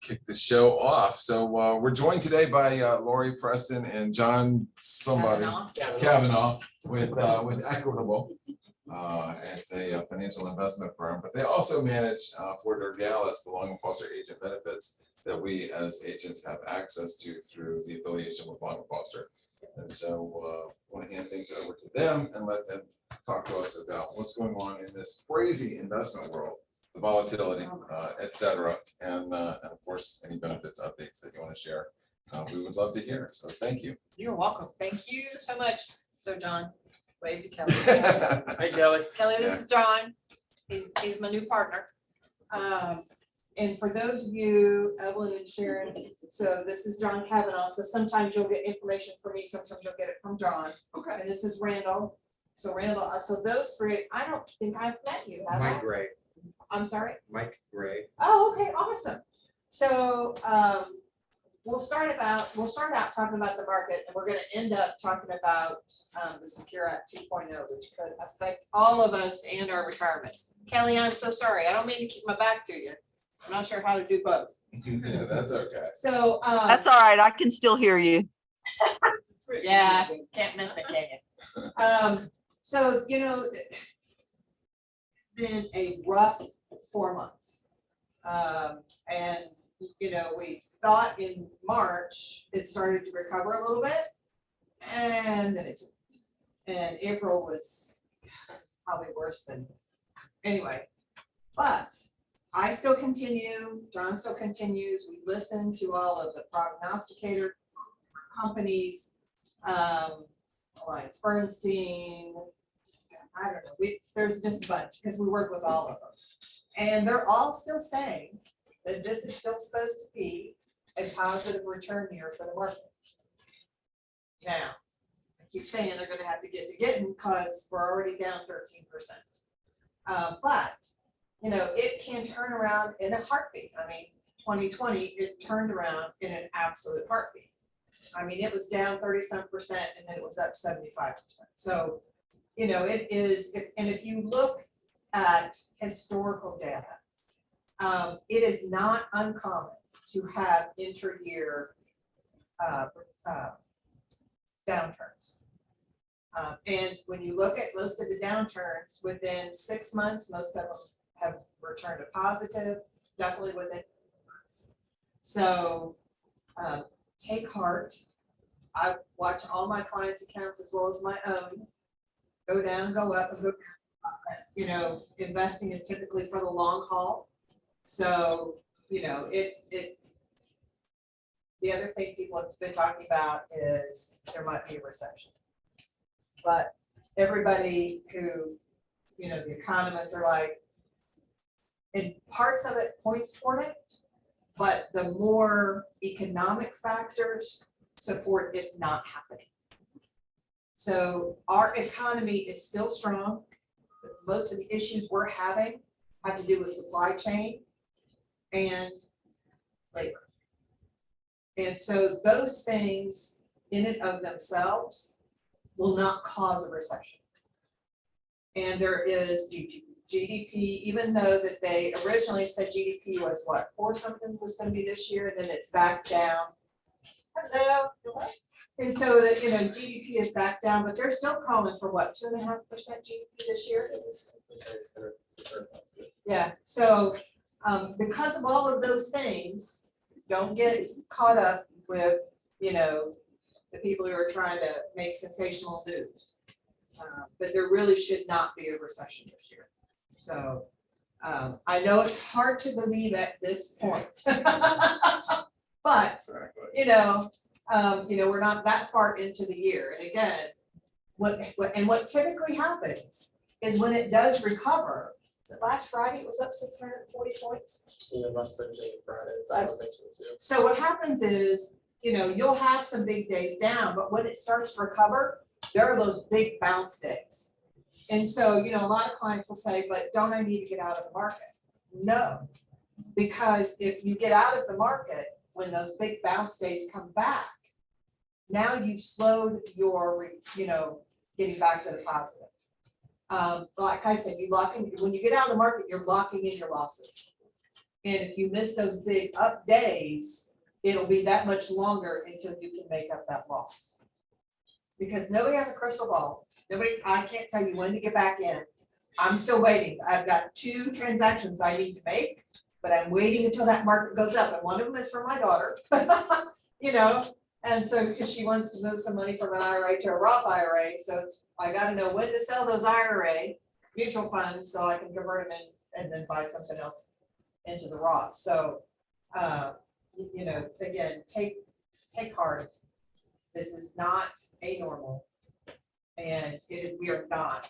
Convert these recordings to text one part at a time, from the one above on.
Kick the show off. So we're joined today by Lori Preston and John Kavanaugh with Equitable. It's a financial investment firm, but they also manage for Dergalis the long and foster agent benefits that we as agents have access to through the affiliation with Long and Foster. And so I want to hand things over to them and let them talk to us about what's going on in this crazy investment world, the volatility, et cetera. And of course, any benefits updates that you want to share, we would love to hear. So thank you. You're welcome. Thank you so much. So John, wave to Kelly. Hey, Kelly, this is John. He's my new partner. And for those of you, Evelyn and Sharon, so this is John Kavanaugh. So sometimes you'll get information from me, sometimes you'll get it from John. Okay. And this is Randall. So Randall, so those three, I don't think I've met you. Mike Gray. I'm sorry? Mike Gray. Oh, okay, awesome. So we'll start out talking about the market, and we're going to end up talking about the Secure Act 2.0, which could affect all of us and our retirements. Kelly, I'm so sorry. I don't mean to keep my back to you. I'm not sure how to do both. Yeah, that's okay. So that's all right. I can still hear you. Yeah, can't miss it, can you? So you know, been a rough 4 months, and you know, we thought in March it started to recover a little bit, and then and April was probably worse than anyway. But I still continue. John still continues. We listen to all of the prognosticator companies, Alliance Bernstein. I don't know. There's just a bunch because we work with all of them, and they're all still saying that this is still supposed to be a positive return year for the market. Now, I keep saying they're going to have to get to getting because we're already down 13%. But you know, it can turn around in a heartbeat. I mean, 2020, it turned around in an absolute heartbeat. I mean, it was down 30-some%, and then it was up 75%. So, you know, it is, if you look at historical data, it is not uncommon to have inter-year downturns. And when you look at most of the downturns, within 6 months, most of them have returned to positive, definitely within months. So take heart. I watch all my clients' accounts as well as my own go down, go up, and go down. You know, investing is typically for the long haul. So, you know, the other thing people have been talking about is there might be a recession. But everybody who, you know, the economists are like, and parts of it points toward it, but the more economic factors support it not happening. So our economy is still strong. Most of the issues we're having have to do with supply chain and labor. And so those things in and of themselves will not cause a recession. And there is GDP, even though that they originally said GDP was what, 4 something was going to be this year, and then it's back down. Hello. And so that, you know, GDP is back down, but they're still calling for what, 2.5% GDP this year? Yeah. So because of all of those things, don't get caught up with, you know, the people who are trying to make sensational news. But there really should not be a recession this year. So I know it's hard to believe at this point, but you know, we're not that far into the year. And again, what typically happens is when it does recover. Last Friday it was up 640 points. Yeah, last Thursday and Friday. That would make sense too. So what happens is, you know, you'll have some big days down, but when it starts to recover, there are those big bounce days. And so, you know, a lot of clients will say, but don't I need to get out of the market? No, because if you get out of the market, when those big bounce days come back, now you've slowed your, you know, getting back to the positive. Like I said, you lock in, when you get out of the market, you're locking in your losses. And if you miss those big up days, it'll be that much longer until you can make up that loss. Because nobody has a crystal ball. I can't tell you when to get back in. I'm still waiting. I've got 2 transactions I need to make, but I'm waiting until that market goes up. And one of them is for my daughter, you know? And so if she wants to move some money from an IRA to a Roth IRA, so I gotta know when to sell those IRA mutual funds so I can convert them in and then buy something else into the Roth. So, you know, again, take heart. This is not a normal, and we are not.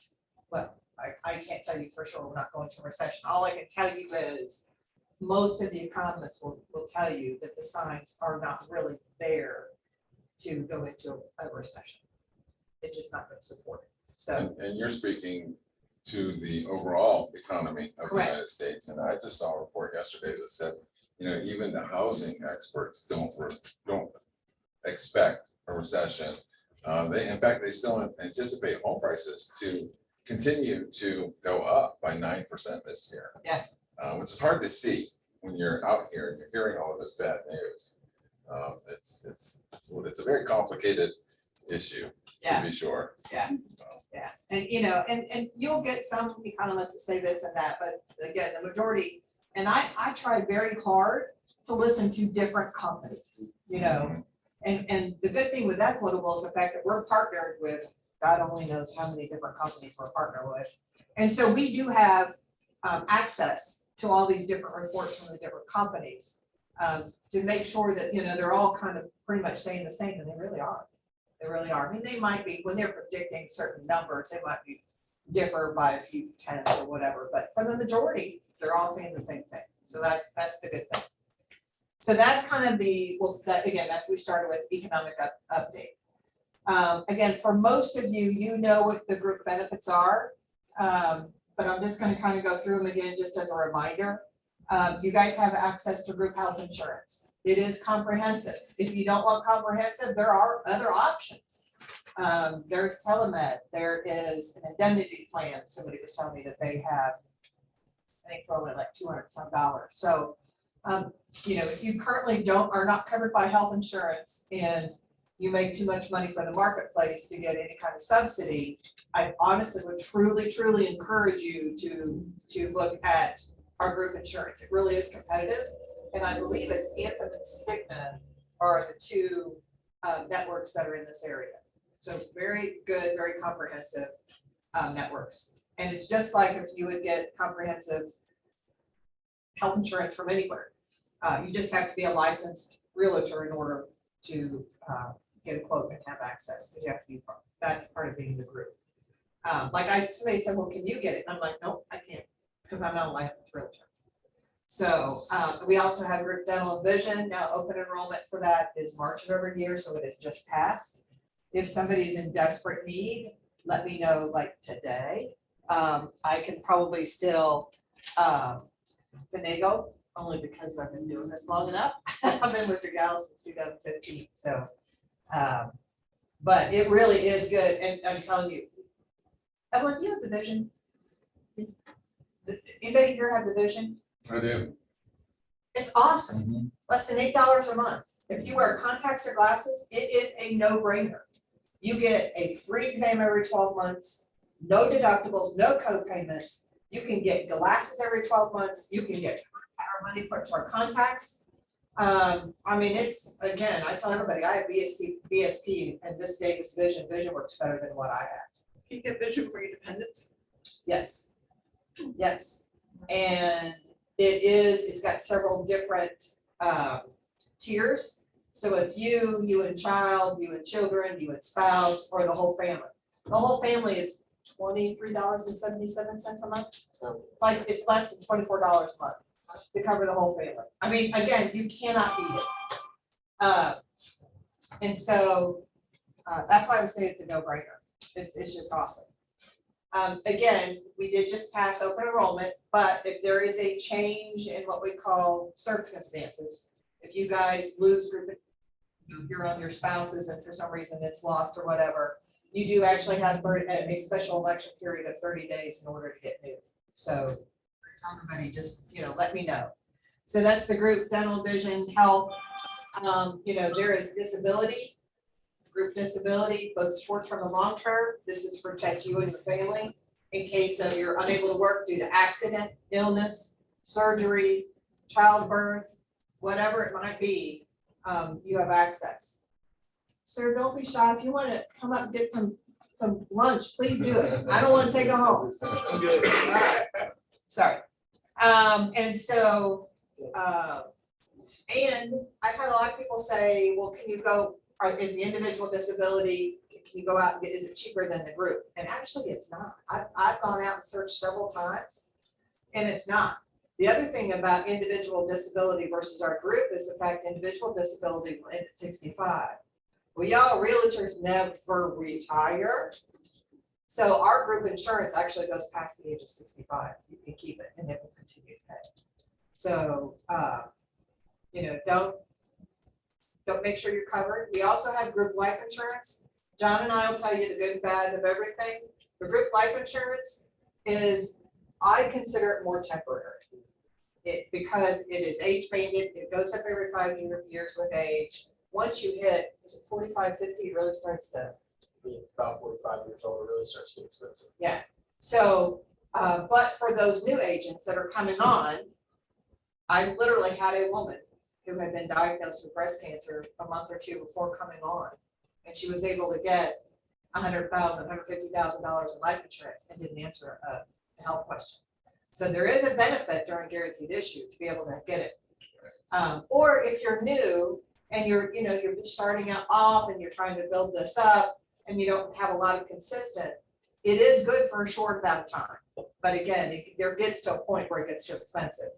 Well, I can't tell you for sure we're not going to a recession. All I can tell you is most of the economists will tell you that the signs are not really there to go into a recession. It's just not going to support it. So, And you're speaking to the overall economy of the Correct. United States. And I just saw a report yesterday that said, you know, even the housing experts don't expect a recession. In fact, they still anticipate home prices to continue to go up by 9% this year. Yeah. Which is hard to see when you're out here and you're hearing all of this bad news. It's a very complicated issue, yeah. to be sure. Yeah, and you know, and you'll get some economists to say this and that, but again, the majority, and I try very hard to listen to different companies, you know, and the good thing with Equitable is the fact that we're partnered with, God only knows how many different companies we're partnered with. And so we do have access to all these different reports from the different companies to make sure that, you know, they're all kind of pretty much saying the same, and they really are. They really are. I mean, they might be, when they're predicting certain numbers, they might be differ by a few tenths or whatever, but for the majority, they're all saying the same thing. So that's the good thing. So that's kind of that's we started with economic update. Again, for most of you, you know what the group benefits are, but I'm just going to kind of go through them again just as a reminder. You guys have access to group health insurance. It is comprehensive. If you don't want comprehensive, there are other options. There's telemed. There is an indemnity plan. Somebody was telling me that they have, I think, for only like $200 some. So, you know, if you currently are not covered by health insurance and you make too much money for the marketplace to get any kind of subsidy, I honestly would truly encourage you to look at our group insurance. It really is competitive. And I believe it's Anthem and Cigna are the 2 networks that are in this area. So very good, very comprehensive networks. And it's just like if you would get comprehensive health insurance from anywhere. You just have to be a licensed realtor in order to get a quote and have access, because you have to be, that's part of being the group. Somebody said, well, can you get it? And I'm like, nope, I can't, because I'm not a licensed realtor. So we also have group dental and vision. Now open enrollment for that is March of every year, so it has just passed. If somebody's in desperate need, let me know like today. I can probably still finagle, only because I've been doing this long enough. I've been with Dergalis since 2015. So, but it really is good. And I'm telling you, Evelyn, you have the vision. Anybody here have the vision? I do. It's awesome. Less than $8 a month. If you wear contacts or glasses, it is a no-brainer. You get a free exam every 12 months, no deductibles, no co-payments. You can get glasses every 12 months. You can get our money put to our contacts. I mean, it's, again, I tell everybody, I have VSP, and this Davis vision. Vision works better than what I have. You get vision for your dependents? Yes. Yes. And it's got several different tiers. So it's you and child, you and children, you and spouse, or the whole family. The whole family is $23.77 a month. So It's less than $24 a month to cover the whole family. I mean, again, you cannot beat it. And so that's why I would say it's a no-brainer. It's just awesome. Again, we did just pass open enrollment, but if there is a change in what we call circumstances, if you guys lose group, if you're on your spouses and for some reason it's lost or whatever, you do actually have a special election period of 30 days in order to get new. So tell everybody, just, let me know. So that's the group dental, vision, health. There is disability, group disability, both short-term and long-term. This is to protect you and your family in case of you're unable to work due to accident, illness, surgery, childbirth, whatever it might be, you have access. Sir, don't be shy. If you want to come up and get some lunch, please do it. I don't want to take it home. I'm good. All right. Sorry. And so, and I've had a lot of people say, well, can you go, or is the individual disability, can you go out and get, is it cheaper than the group? And actually it's not. I've gone out and searched several times and it's not. The other thing about individual disability versus our group is the fact individual disability will end at 65. Well, y'all realtors never retire. So our group insurance actually goes past the age of 65. You can keep it and it will continue to pay. So, don't make sure you're covered. We also have group life insurance. John and I will tell you the good and bad of everything. The group life insurance is, I consider it more temporary. Because it is age banded, it goes up every 5 years with age. Once you hit, is it 45, 50, it really starts to. About 45 years old, it really starts to get expensive. Yeah. So, but for those new agents that are coming on, I literally had a woman who had been diagnosed with breast cancer a month or two before coming on, and she was able to get $100,000, $150,000 in life insurance and didn't answer a health question. So there is a benefit during guaranteed issue to be able to get it. Or if you're new and you're starting out off and you're trying to build this up and you don't have a lot of consistent, it is good for a short amount of time. But again, there gets to a point where it gets too expensive.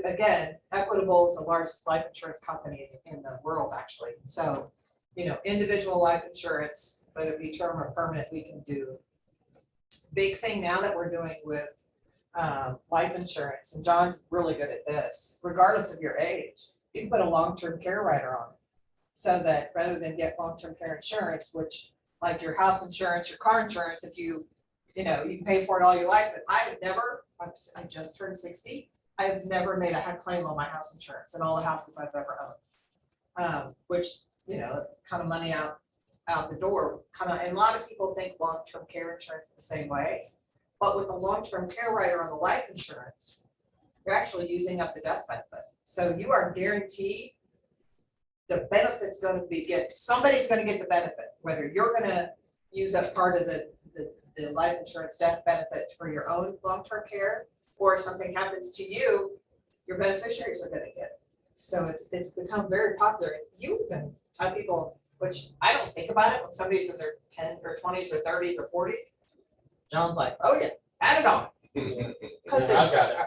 Again, Equitable is the largest life insurance company in the world, actually. So, individual life insurance, whether it be term or permanent, we can do. Big thing now that we're doing with life insurance, and John's really good at this, regardless of your age, you can put a long-term care rider on it. So that rather than get long-term care insurance, which like your house insurance, your car insurance, if you can pay for it all your life. And I just turned 60. I have never made a claim on my house insurance in all the houses I've ever owned. Which, kind of money out the door, and a lot of people think long-term care insurance the same way. But with the long-term care rider on the life insurance, you're actually using up the death benefit. So you are guaranteed the benefit's going to be somebody's going to get the benefit, whether you're going to use up part of the life insurance death benefit for your own long-term care, or if something happens to you, your beneficiaries are going to get it. So it's become very popular. You can tell people, which I don't think about it when somebody's in their 10s or 20s or 30s or 40s. John's like, oh yeah, add it on. Because I've got it.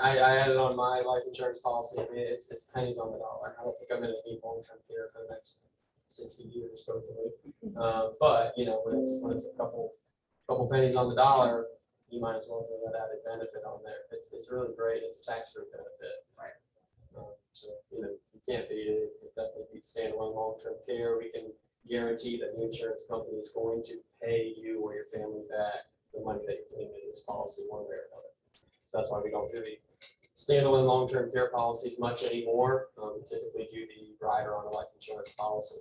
I added on my life insurance policy. I mean, it's pennies on the dollar. I don't think I'm going to need long-term care for the next 60 years, hopefully. But when it's a couple pennies on the dollar, you might as well throw that added benefit on there. It's really great. It's a tax-free benefit. Right. So you can't beat it. It definitely beats standalone long-term care. We can guarantee that the insurance company is going to pay you or your family back the money that you're putting into this policy one way or another. So that's why we don't do the standalone long-term care policies much anymore. We typically do the rider on a life insurance policy.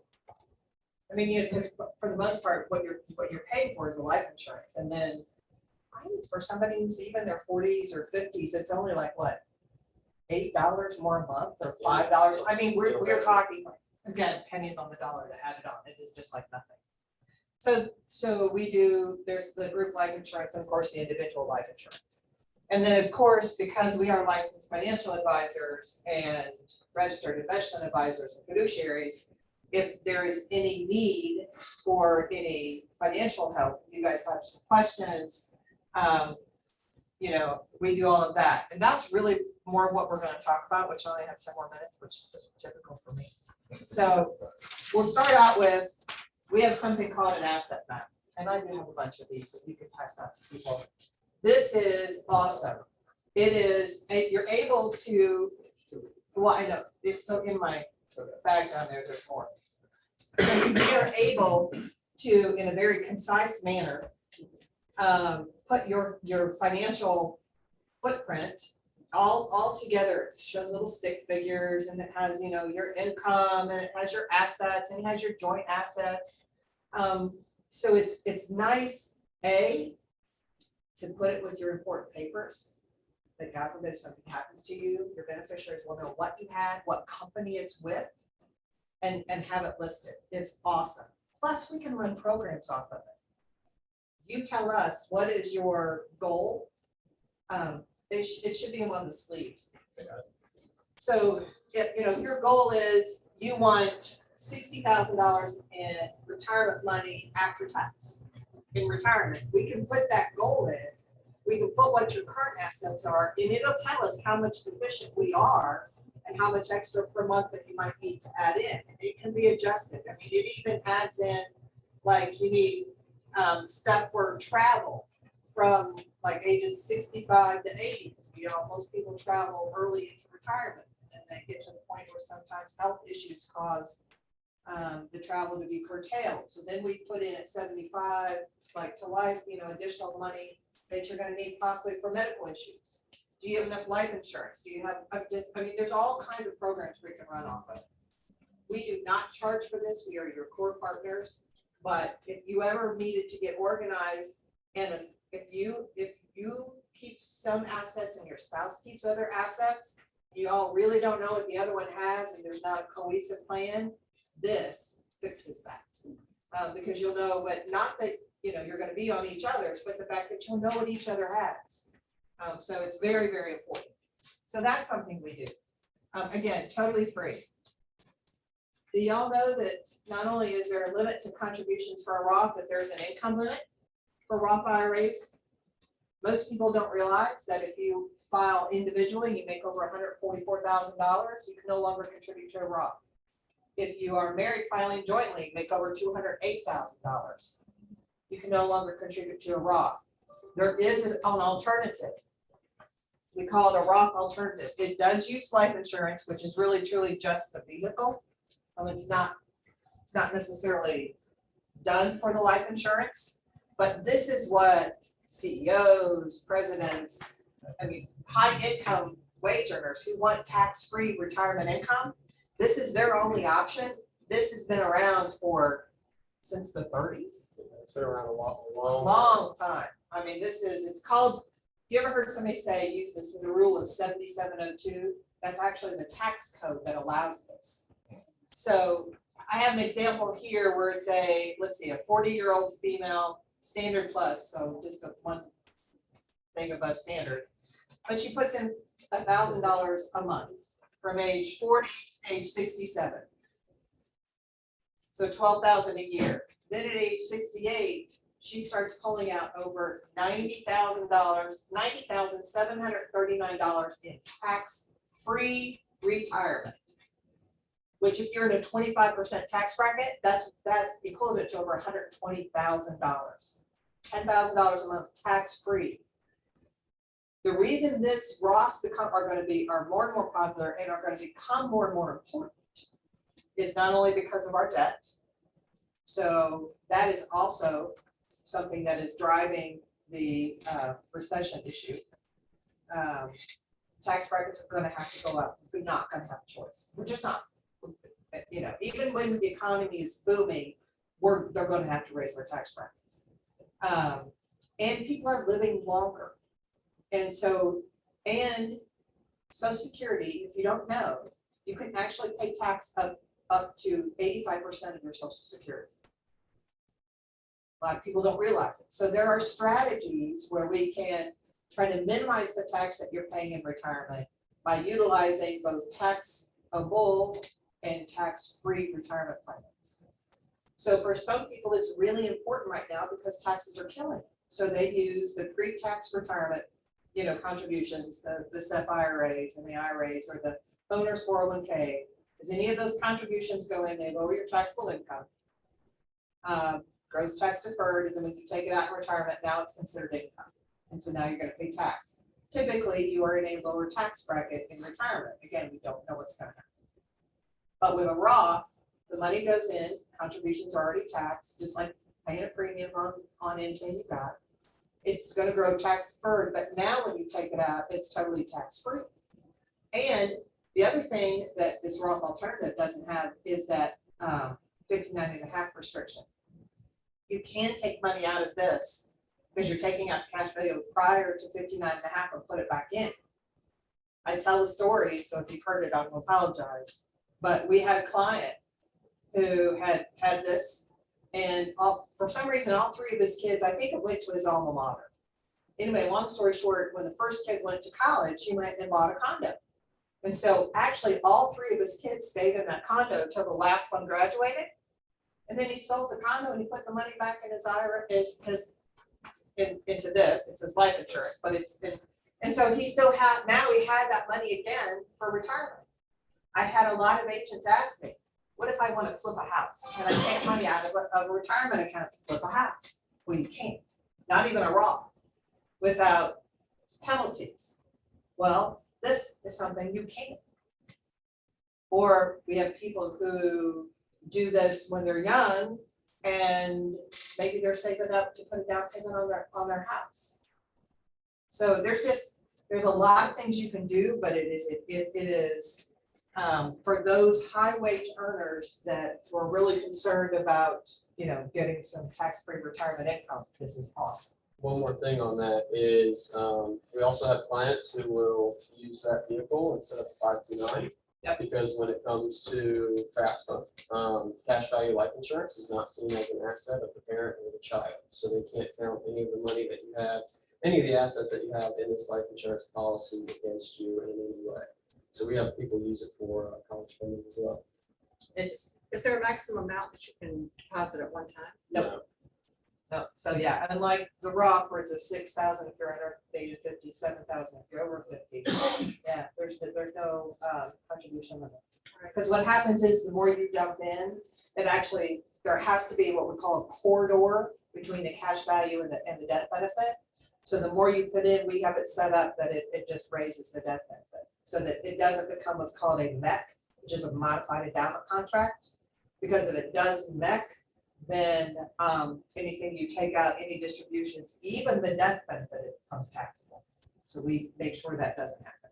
I mean, because for the most part, what you're paying for is the life insurance, and then for somebody who's even their 40s or 50s, it's only like what, $8 more a month or $5. I mean, we're talking again pennies on the dollar to add it on. It is just like nothing. So there's the group life insurance and of course the individual life insurance. And then of course, because we are licensed financial advisors and registered investment advisors and fiduciaries, if there is any need for any financial help, you guys have some questions, we do all of that. And that's really more of what we're going to talk about, which I only have 10 more minutes, which is typical for me. So we'll start out with, we have something called an asset map. And I do have a bunch of these that you can pass out to people. This is awesome. It is, you're able to, well, I know, so in my bag down there, there's more. So you're able to, in a very concise manner, put your financial footprint all together. It shows little stick figures, and it has, you know, your income, and it has your assets, and it has your joint assets. So it's nice, to put it with your important papers, that God forbid something happens to you, your beneficiaries will know what you had, what company it's with, and have it listed. It's awesome. Plus, we can run programs off of it. You tell us, what is your goal? It should be in one of the sleeves. So, if you know, if your goal is you want $60,000 in retirement money after tax in retirement, we can put that goal in. We can put what your current assets are, and it'll tell us how much deficient we are and how much extra per month that you might need to add in. It can be adjusted. I mean, it even adds in, like, you need stuff for travel from like ages 65 to 80. You know, most people travel early into retirement, and they get to the point where sometimes health issues cause the travel to be curtailed. So then we put in at 75, like to life, you know, additional money that you're going to need possibly for medical issues. Do you have enough life insurance? Do you have, I mean, there's all kinds of programs we can run off of. We do not charge for this. We are your core partners. But if you ever needed to get organized, and if you keep some assets and your spouse keeps other assets, you all really don't know what the other one has, and there's not a cohesive plan, this fixes that. Because you'll know, but not that, you know, you're going to be on each other's, but the fact that you'll know what each other has. So it's very, very important. So that's something we do. Again, totally free. Do y'all know that not only is there a limit to contributions for a Roth, that there's an income limit for Roth IRAs? Most people don't realize that if you file individually, you make over $144,000, you can no longer contribute to a Roth. If you are married filing jointly, make over $208,000. You can no longer contribute to a Roth. There is an alternative. We call it a Roth alternative. It does use life insurance, which is really truly just the vehicle. It's not necessarily done for the life insurance, but this is what CEOs, presidents, I mean, high income wage earners who want tax-free retirement income, this is their only option. This has been around since the 30s. It's been around a long time. I mean, it's called, you ever heard somebody say, use this with the rule of 7702? That's actually the tax code that allows this. So I have an example here where it's let's see, a 40-year-old female, standard plus, so just one thing above standard, but she puts in $1,000 a month from age 40 to age 67. So $12,000 a year. Then at age 68, she starts pulling out over $90,000, $90,739 in tax-free retirement. Which, if you're in a 25% tax bracket, that's equivalent to over $120,000. $10,000 a month tax-free. The reason this Roths are more and more popular and are going to become more and more important is not only because of our debt. So that is also something that is driving the recession issue. Tax brackets are going to have to go up. We're not going to have a choice. We're just not. You know, even when the economy is booming, they're going to have to raise their tax brackets. And people are living longer. And so, and Social Security, if you don't know, you can actually pay tax up to 85% of your Social Security. A lot of people don't realize it. So there are strategies where we can try to minimize the tax that you're paying in retirement by utilizing both taxable and tax-free retirement plans. So for some people, it's really important right now because taxes are killing it. So they use the pre-tax retirement, you know, contributions, the SEP IRAs and the IRAs, or the owner's 401k. As any of those contributions go in, they lower your taxable income, gross tax deferred, and then when you take it out in retirement, now it's considered income. And so now you're going to pay tax. Typically, you are in a lower tax bracket in retirement. Again, we don't know what's going to happen. But with a Roth, the money goes in, contributions are already taxed, just like paying a premium on anything you got. It's gonna grow tax deferred, but now when you take it out, it's totally tax free. And the other thing that this Roth alternative doesn't have is that 59.5 restriction. You can take money out of this because you're taking out the cash value prior to 59.5 and put it back in. I tell the story, so if you've heard it, I will apologize. But we had a client who had this, and for some reason, all three of his kids, I think, went to his alma mater. Anyway, long story short, when the first kid went to college, he went and bought a condo. And so actually, all three of his kids stayed in that condo until the last one graduated. And then he sold the condo and he put the money back in his IRA, into this. It's his life insurance, but and so he still had, now he had that money again for retirement. I had a lot of agents ask me, what if I want to flip a house? Can I take money out of a retirement account to flip a house? Well, you can't, not even a Roth, without penalties. Well, this is something you can't. Or we have people who do this when they're young and maybe they're saving up to put a down payment on their house. So there's a lot of things you can do, but it is for those high wage earners that were really concerned about, getting some tax-free retirement income. This is awesome. One more thing on that is, we also have clients who will use that vehicle instead of 529. Yep. Because when it comes to FAFSA, cash value life insurance is not seen as an asset of the parent or the child. So they can't count any of the money that you have, any of the assets that you have in this life insurance policy against you in any way. So we have people use it for college funding as well. It's, Is there a maximum amount that you can deposit at one time? Nope. No, so yeah, unlike the Roth where it's a 6,000 if you're under the age of 50, 7,000 if you're over 50. Yeah, there's no contribution limit. Because what happens is the more you dump in, it actually, there has to be what we call a corridor between the cash value and the death benefit. So the more you put in, we have it set up that it just raises the death benefit. So that it doesn't become what's called a MEC, which is a modified endowment contract. Because if it does MEC, then anything you take out, any distributions, even the death benefit, it becomes taxable. So we make sure that doesn't happen.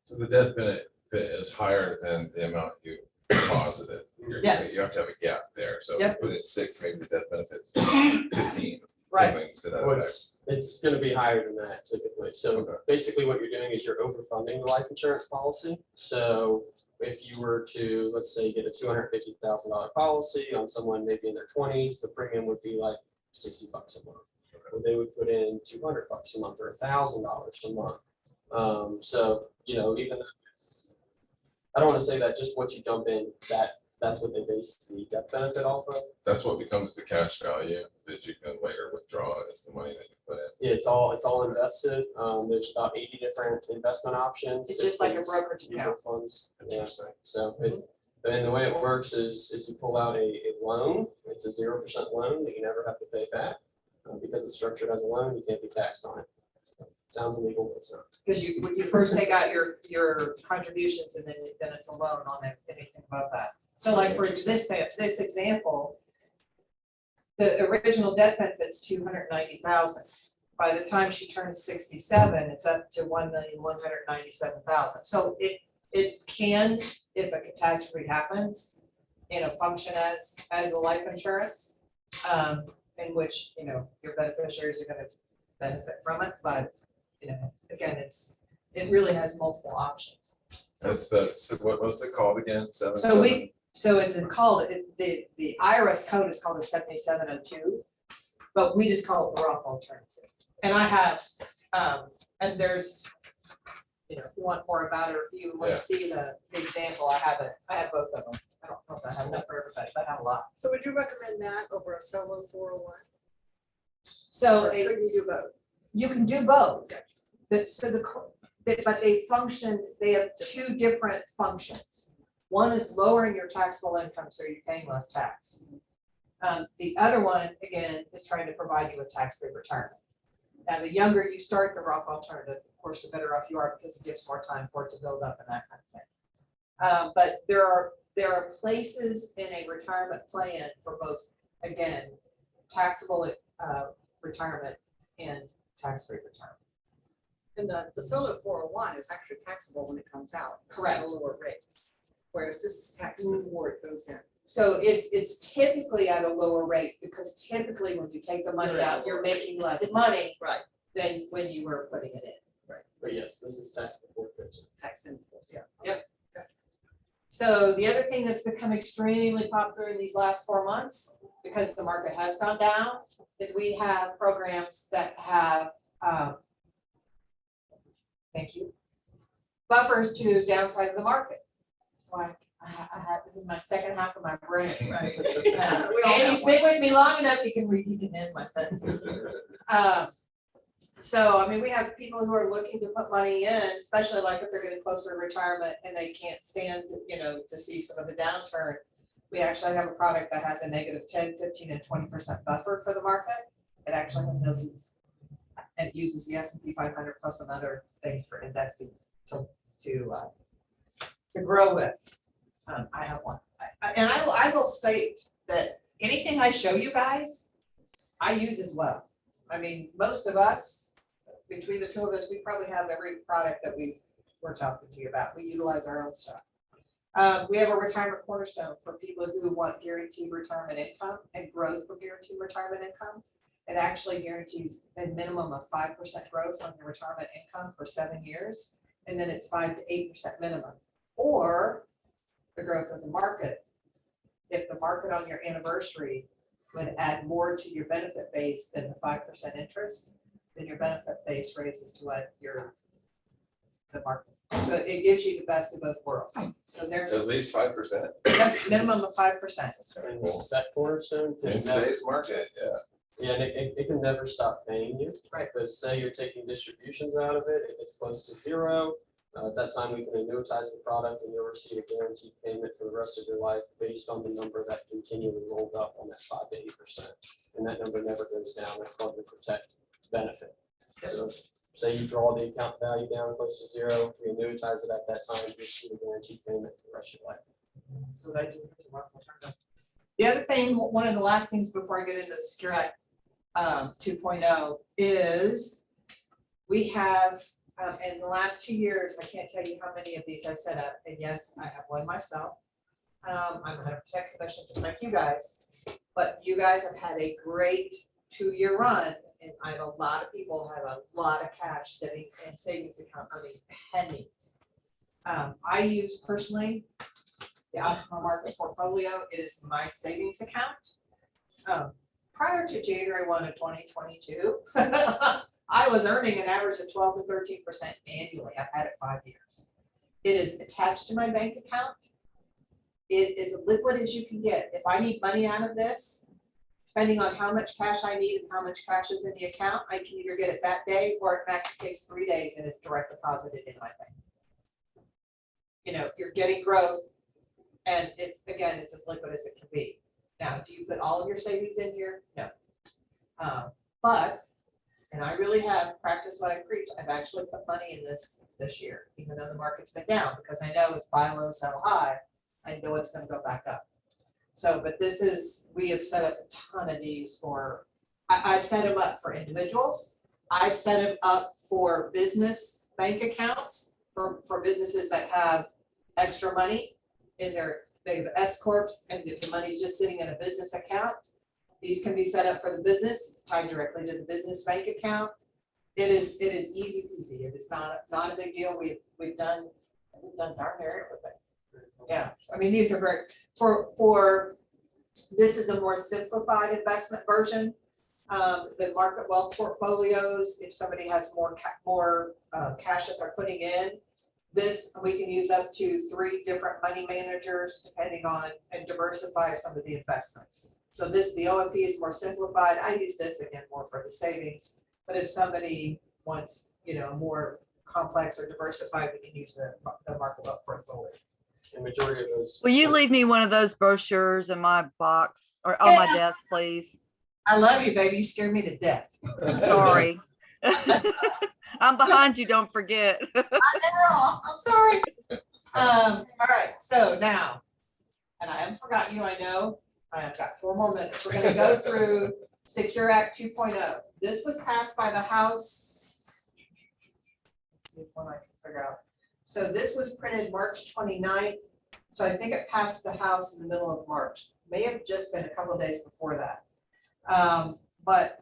So the death benefit is higher than the amount you deposited. Yes. You have to have a gap there. So if Yep. you put in 6, maybe the death benefit is 15. Right. Something to that Well, effect. it's going to be higher than that typically. So Okay. basically what you're doing is you're overfunding the life insurance policy. So if you were to, let's say, get a $250,000 policy on someone maybe in their 20s, the premium would be like $60 a month. Or they would put in $200 a month or $1,000 a month. So, even though I don't want to say that just what you dump in, that's what they base the death benefit off of. That's what becomes the cash value that you can later withdraw. It's the money that you put in. Yeah, it's all invested. There's about 80 different investment options. It's just like a There's brokerage mutual account. funds. Yeah. Interesting. So then the way it works is you pull out a loan. It's a 0% loan that you never have to pay back. Because it's structured as a loan, you can't be taxed on it. So, sounds illegal, but it's not. Because when you first take out your contributions and then it's a loan on anything above that. So like for this example, the original death benefit's 290,000. By the time she turns 67, it's up to 1,197,000. So it can, if a catastrophe happens, function as a life insurance, in which your beneficiaries are going to benefit from it. But again, it really has multiple options. What's it called again? So it's called, the IRS code is called a 7702, but we just call it the Roth Alternative. And I have, and there's, if you want more about it, or if you want Yeah. to see the example, I have both of them. I don't know if I have enough for everybody, but I have a lot. So would you recommend that over a solo 401? So Or could you do both? you can do both. But they have two different functions. One is lowering your taxable income, so you're paying less tax. The other one, again, is trying to provide you with tax-free retirement. Now, the younger you start the Roth Alternative, of course, the better off you are because it gives more time for it to build up and that kind of thing. But there are places in a retirement plan for both, again, taxable retirement and tax-free retirement. And the solar 401 is actually taxable when it comes out. It's at Correct. a lower rate. Whereas this is taxed before it goes in. So it's typically at a lower rate because typically when you take the money You're at a out, you're lower making less money Right. than when you were putting it in. But yes, this is tax before it goes in. Tax in. Yeah. Yep. So the other thing that's become extremely popular in these last 4 months, because the market has gone down, is we have programs that have, thank you, buffers to downside of the market. So I have in my second half of my brain. Right. And he's been with me long enough, he can end my sentences. So, I mean, we have people who are looking to put money in, especially like if they're getting closer to retirement and they can't stand, to see some of the downturn. We actually have a product that has a -10, 15, and 20% buffer for the market. It actually has no fees. And it uses the S&P 500 plus some other things for indexing to grow with. I have one. I will state that anything I show you guys, I use as well. I mean, most of us, between the two of us, we probably have every product that we're talking to you about. We utilize our own stuff. We have a retirement cornerstone for people who want guaranteed retirement income and growth from guaranteed retirement income. It actually guarantees a minimum of 5% growth on your retirement income for 7 years. And then it's 5 to 8% minimum, or the growth of the market. If the market on your anniversary would add more to your benefit base than the 5% interest, then your benefit base raises to what the market. So it gives you the best of both worlds. So there's At least 5% a minimum of 5%. And that cornerstone in can never, today's market, yeah. yeah, and it can never stop paying you. Right. Because say you're taking distributions out of it, if it's close to zero, at that time we can annuitize the product and you'll receive a guaranteed payment for the rest of your life based on the number that continually rolled up on that 5 to 8%. And that number never goes down. That's called the protect benefit. So say you draw the account value down close to zero, we annuitize it at that time, you receive a guaranteed payment for the rest of your life. So that do is a Roth Alternative. The other thing, one of the last things before I get into the Secure Act 2.0 is we have, in the last 2 years, I can't tell you how many of these I set up, and yes, I have one myself. I'm 100% commission, just like you guys, but you guys have had a great 2-year run, and I have a lot of people have a lot of cash sitting in savings account earning pennies. I use personally the Optimal Market Portfolio. It is my savings account. Prior to January 1 of 2022, I was earning an average of 12 to 13% annually. I've had it 5 years. It is attached to my bank account. It is as liquid as you can get. If I need money out of this, depending on how much cash I need and how much cash is in the account, I can either get it that day or it max takes 3 days and it's direct deposited in my bank. You're getting growth, and it's as liquid as it can be. Now, do you put all of your savings in here? No. But, and I really have practiced what I preach, I've actually put money in this year, even though the market's been down, because I know it's buy low, sell high. I know it's going to go back up. So, but we have set up a ton of these I've set them up for individuals. I've set them up for business bank accounts, for businesses that have extra money in they have S corps, and the money's just sitting in a business account. These can be set up for the business, it's tied directly to the business bank account. It is easy peasy. It is not a big deal. We've done darn near everything. Yeah, I mean, these are great for this is a more simplified investment version. The market wealth portfolios, if somebody has more cash that they're putting in, this we can use up to 3 different money managers depending on, and diversify some of the investments. So the OMP is more simplified. I use this again more for the savings, but if somebody wants more complex or diversified, we can use the market wealth portfolio. The majority of those. Will you leave me one of those brochures in my box or on my desk, please? I I love you, baby. You scared me to death. Sorry. I'm behind you, don't forget. I know, I'm sorry. All right, so now, and I haven't forgotten you, I know. I've got 4 more minutes. We're gonna go through Secure Act 2.0. This was passed by the House. Let's see if one I can figure out. So this was printed March 29th. So I think it passed the House in the middle of March. May have just been a couple of days before that. But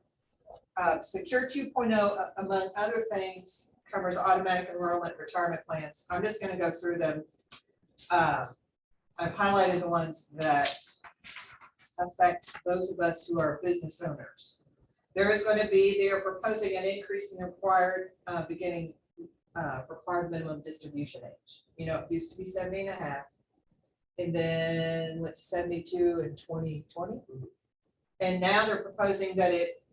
Secure 2.0, among other things, covers automatic enrollment retirement plans. I'm just going to go through them. I've highlighted the ones that affect those of us who are business owners. They are proposing an increase in the required required minimum distribution age. You know, it used to be 70.5, and then went to 72 in 2020. And now they're proposing that it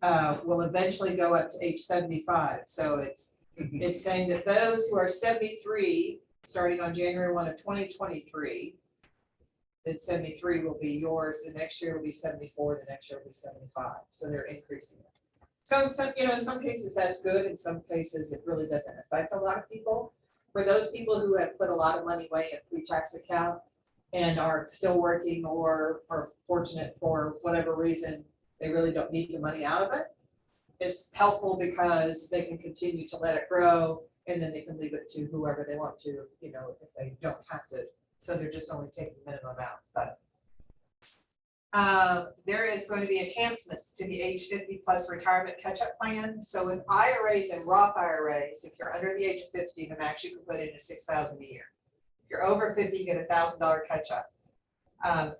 will eventually go up to age 75. So it's saying that those who are 73, starting on January 1 of 2023, that 73 will be yours, the next year will be 74, the next year will be 75. So they're increasing it. So in some cases that's good, in some cases it really doesn't affect a lot of people. For those people who have put a lot of money away in a pre-tax account and are still working or are fortunate for whatever reason, they really don't need the money out of it. It's helpful because they can continue to let it grow and then they can leave it to whoever they want to, if they don't have to. So they're just only taking the minimum amount. But there is going to be enhancements to the age 50 plus retirement catch-up plan. So with IRAs and Roth IRAs, if you're under the age of 50, the max you can put in is $6,000 a year. If you're over 50, you get $1,000 catch-up.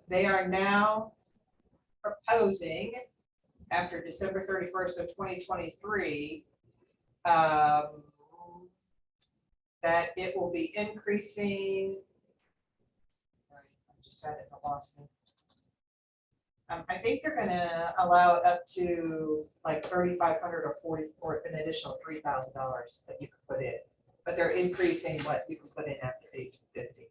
They are now proposing, after December 31st of 2023, that it will be increasing. I just had it in the lost me. I think they're going to allow it up to like $3,500 or $40 or an additional $3,000 that you can put in, but they're increasing what you can put in after age 50.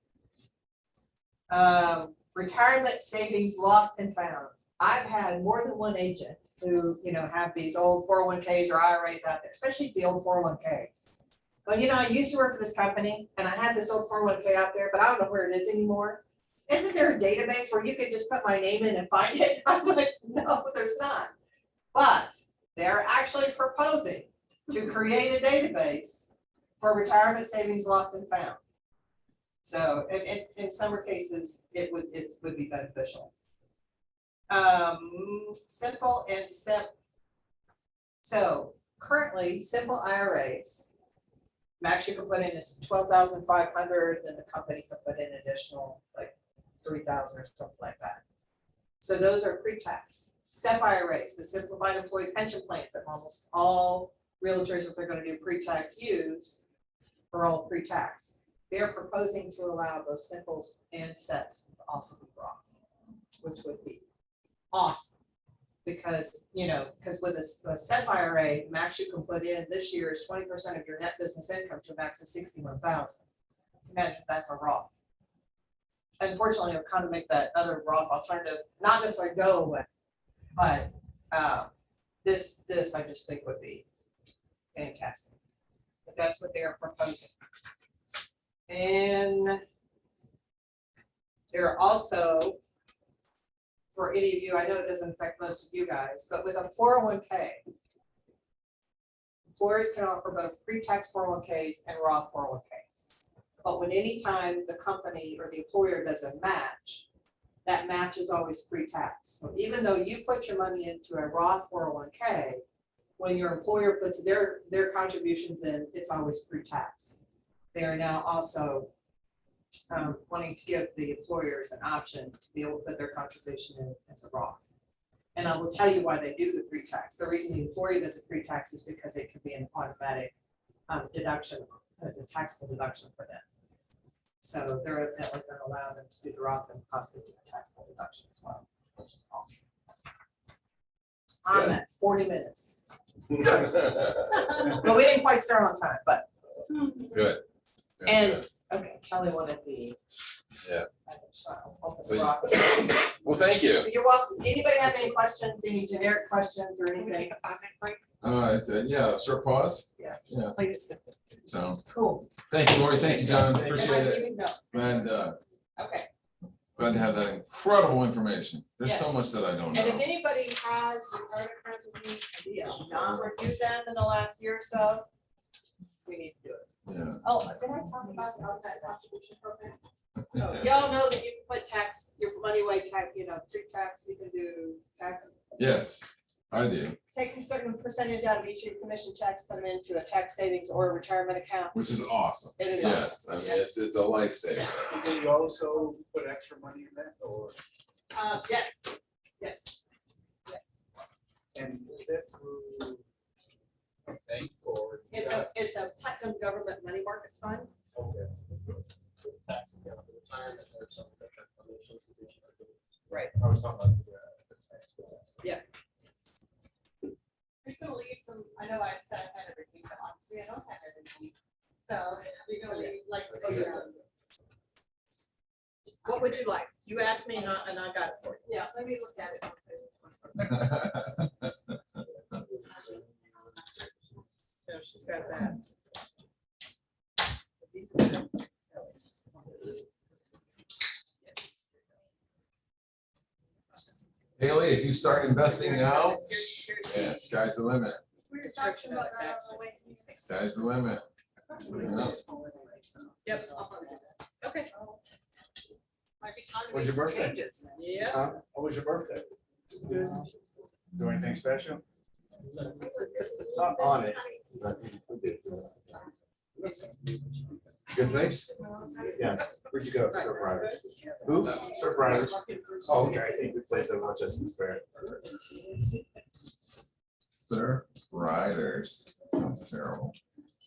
Retirement savings lost and found. I've had more than one agent who, have these old 401ks or IRAs out there, especially the old 401ks. But I used to work for this company and I had this old 401k out there, but I don't know where it is anymore. Isn't there a database where you can just put my name in and find it? I'm like, no, there's not. But they're actually proposing to create a database for retirement savings lost and found. So in some cases, it would be beneficial. Simple and SIP. So currently, simple IRAs, max you can put in is $12,500. Then the company can put in additional like $3,000 or something like that. So those are pre-tax. SEP IRAs, the simplified employee pension plans that almost all realtors, if they're going to do pre-tax use, are all pre-tax. They're proposing to allow those simples and SEPs to also be brought, which would be awesome. Because with a SEP IRA, max you can put in this year is 20% of your net business income to a max of $61,000. Imagine if that's a Roth. Unfortunately, I've kind of make that other Roth alternative not necessarily go away, but this I just think would be fantastic. But that's what they are proposing. And there are also, for any of you, I know it doesn't affect most of you guys, but with a 401k, employers can offer both pre-tax 401ks and Roth 401ks. But when anytime the company or the employer does a match, that match is always pre-tax. So even though you put your money into a Roth 401k, when your employer puts their contributions in, it's always pre-tax. They are now also wanting to give the employers an option to be able to put their contribution in as a Roth. And I will tell you why they do the pre-tax. The reason the employee does a pre-tax is because it can be an automatic deduction as a taxable deduction for them. So they're evidently going to allow them to do the Roth and possibly do a taxable deduction as well, which is awesome. I'm at 40 minutes. Well, we didn't quite start on time, but. Good. And, okay, Kelly wanted the. Yeah. So well, thank you. You're welcome. Anybody have any questions, any generic questions or anything? Yeah, short pause. Yeah. Yeah. Please. So, Cool. thank you, Lori. Thank you, John. Appreciate it. You can go. And Okay. Glad to have that incredible information. There's so Yes. much that I don't know. And if anybody has regarding not reviewed them in the last year or so, we need to do it. Yeah. Oh, did I talk about that contribution program? Y'all know that you can put tax, your money away tax, pre-tax, you can do tax. Yes, I do, Take a certain percentage out of each of your commission checks, put them into a tax savings or a retirement account. which is awesome. It is Yes, I mean, it's a lifesaver. Do you also put extra money in that, or, Yes, yes, yes. and is that through a bank or? It's a platinum government money market fund. Okay. Tax account for retirement or some different financial institution. Right. I was talking about the tax. We can leave some, I know I said I had everything, but honestly, I don't have everything. So we can leave like. What would you like? You asked me and I got it for you. Yeah, let me look at it. No, she's got that. Haley, if you start investing now, yeah, sky's the limit. Description of that. Sky's the limit. Yeah. Yep. Okay. Was your birthday? Yeah. How was your birthday? Do anything special? Not on it. Good things? Yeah. Where'd you go? Surf Riders. Who? Surf Riders. Oh, okay. I think we play so much as spare. Surf Riders, sounds terrible.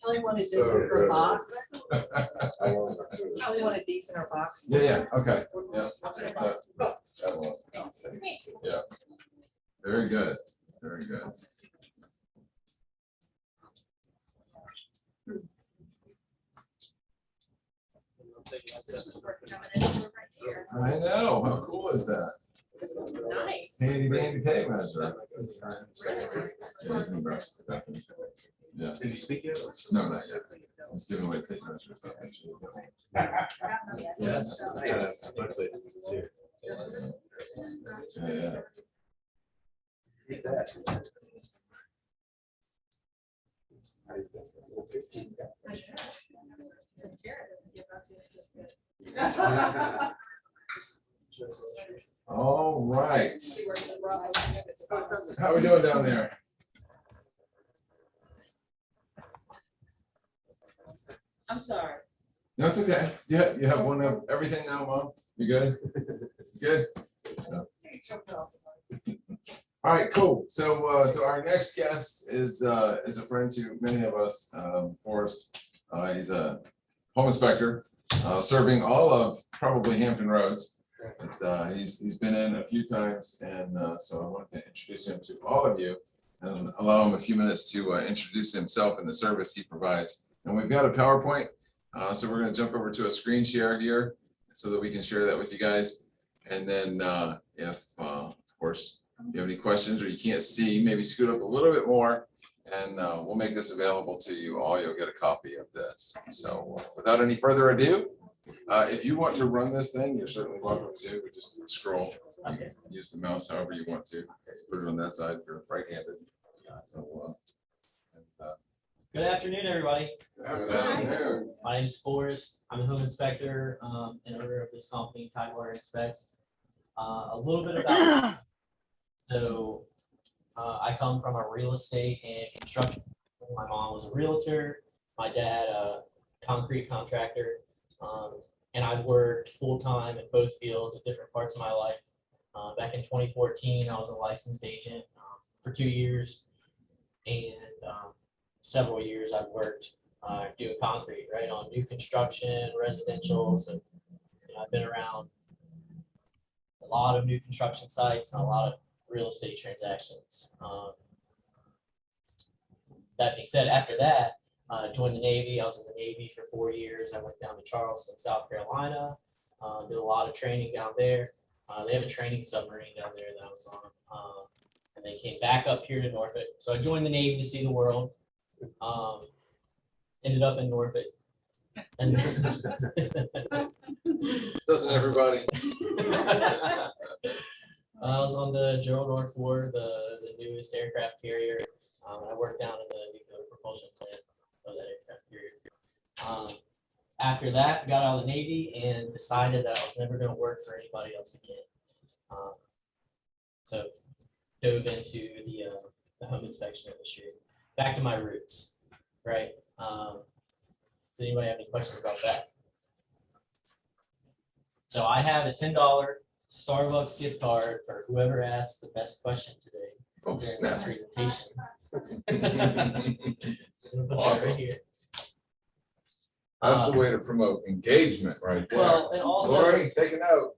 Kelly wanted So decent her good. box. Kelly wanted decent her box. Yeah, okay, yeah. That will- Yeah. Very good, very good. I know, how cool is that? Nice. Handy dandy tape measure. Really? Yeah, he's impressed, definitely. Yeah, Did you speak yet? no, not yet. I was giving away tape measures. so I should- Yes. I got a booklet too. Yeah, yeah. Read that. All right, how we doing down there? I'm sorry. No, it's okay. Yeah, you have one of everything now, Mom? You good? Good? All right, cool. So, so our next guest is a friend to many of us, Forrest. He's a home inspector, serving all of probably Hampton Roads. But, he's been in a few times, and so I wanted to introduce him to all of you and allow him a few minutes to introduce himself and the service he provides. And we've got a PowerPoint, so we're going to jump over to a screen share here so that we can share that with you guys. And then if, of course, you have any questions or you can't see, maybe scoot up a little bit more, and we'll make this available to you all. You'll get a copy of this. So without any further ado, if you want to run this thing, you're certainly welcome to. We just scroll. You can use the mouse however you want to. Put it on that side for right-handed. So, Good afternoon, everybody. good afternoon. My name's Forrest. I'm a home inspector and owner of this company, Tidewater Inspect. A little bit about me. So I come from a real estate and construction. My mom was a realtor. My dad, a concrete contractor. And I've worked full-time in both fields at different parts of my life. Back in 2014, I was a licensed agent for 2 years. And several years I've worked doing concrete, right, on new construction, residential. So I've been around a lot of new construction sites and a lot of real estate transactions. That being said, after that, joined the Navy. I was in the Navy for 4 years. I went down to Charleston, South Carolina, did a lot of training down there. They have a training submarine down there that I was on. And then came back up here to Norfolk. So I joined the Navy to see the world. Ended up in Norfolk. And Doesn't everybody? I was on the Gerald R. 4, the newest aircraft carrier. I worked down in the nuclear propulsion plant of that aircraft carrier. After that, got out of the Navy and decided that I was never going to work for anybody else again. So dove into the home inspection industry. Back to my roots, right? Does anybody have any questions about that? So I have a $10 Starbucks gift card for whoever asked the best question today Oh, during the snap. presentation. I'm gonna put that Awesome. right here. That's the way to promote engagement right there. Well, and also, Lori, take it out.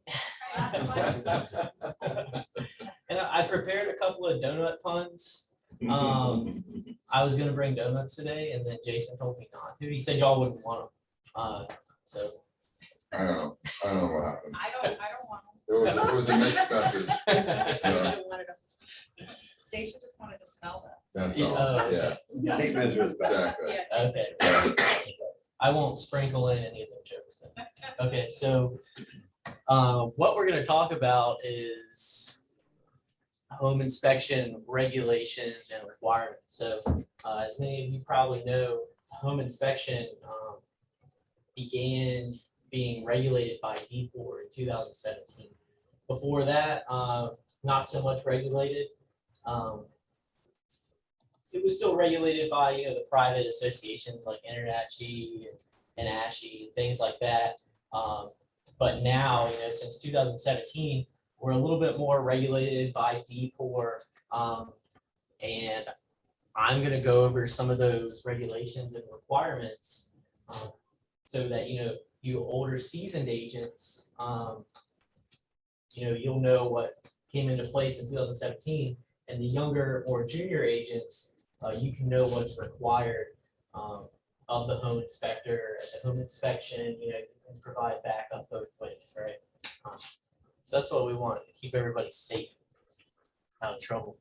and I prepared a couple of donut puns. I was gonna bring donuts today, and then Jason told me not to. He said y'all wouldn't want them. So I don't know what happened. I don't want them. It was a mixed message. Station wanted them. Station just wanted to smell them. That's all, yeah, Take measures back. exactly. Yeah. Okay. I won't sprinkle in any of the jokes then. Okay, so what we're gonna talk about is home inspection regulations and requirements. So as many of you probably know, home inspection began being regulated by DPOR in 2017. Before that, not so much regulated. It was still regulated by the private associations like INTERNACHI and ASHI, things like that. But now, since 2017, we're a little bit more regulated by DPOR, and I'm going to go over some of those regulations and requirements so that you older seasoned agents, you'll know what came into place in 2017, and the younger or junior agents, you can know what's required of the home inspector at the home inspection, and provide backup both ways, right? So that's what we want, to keep everybody safe, out of trouble.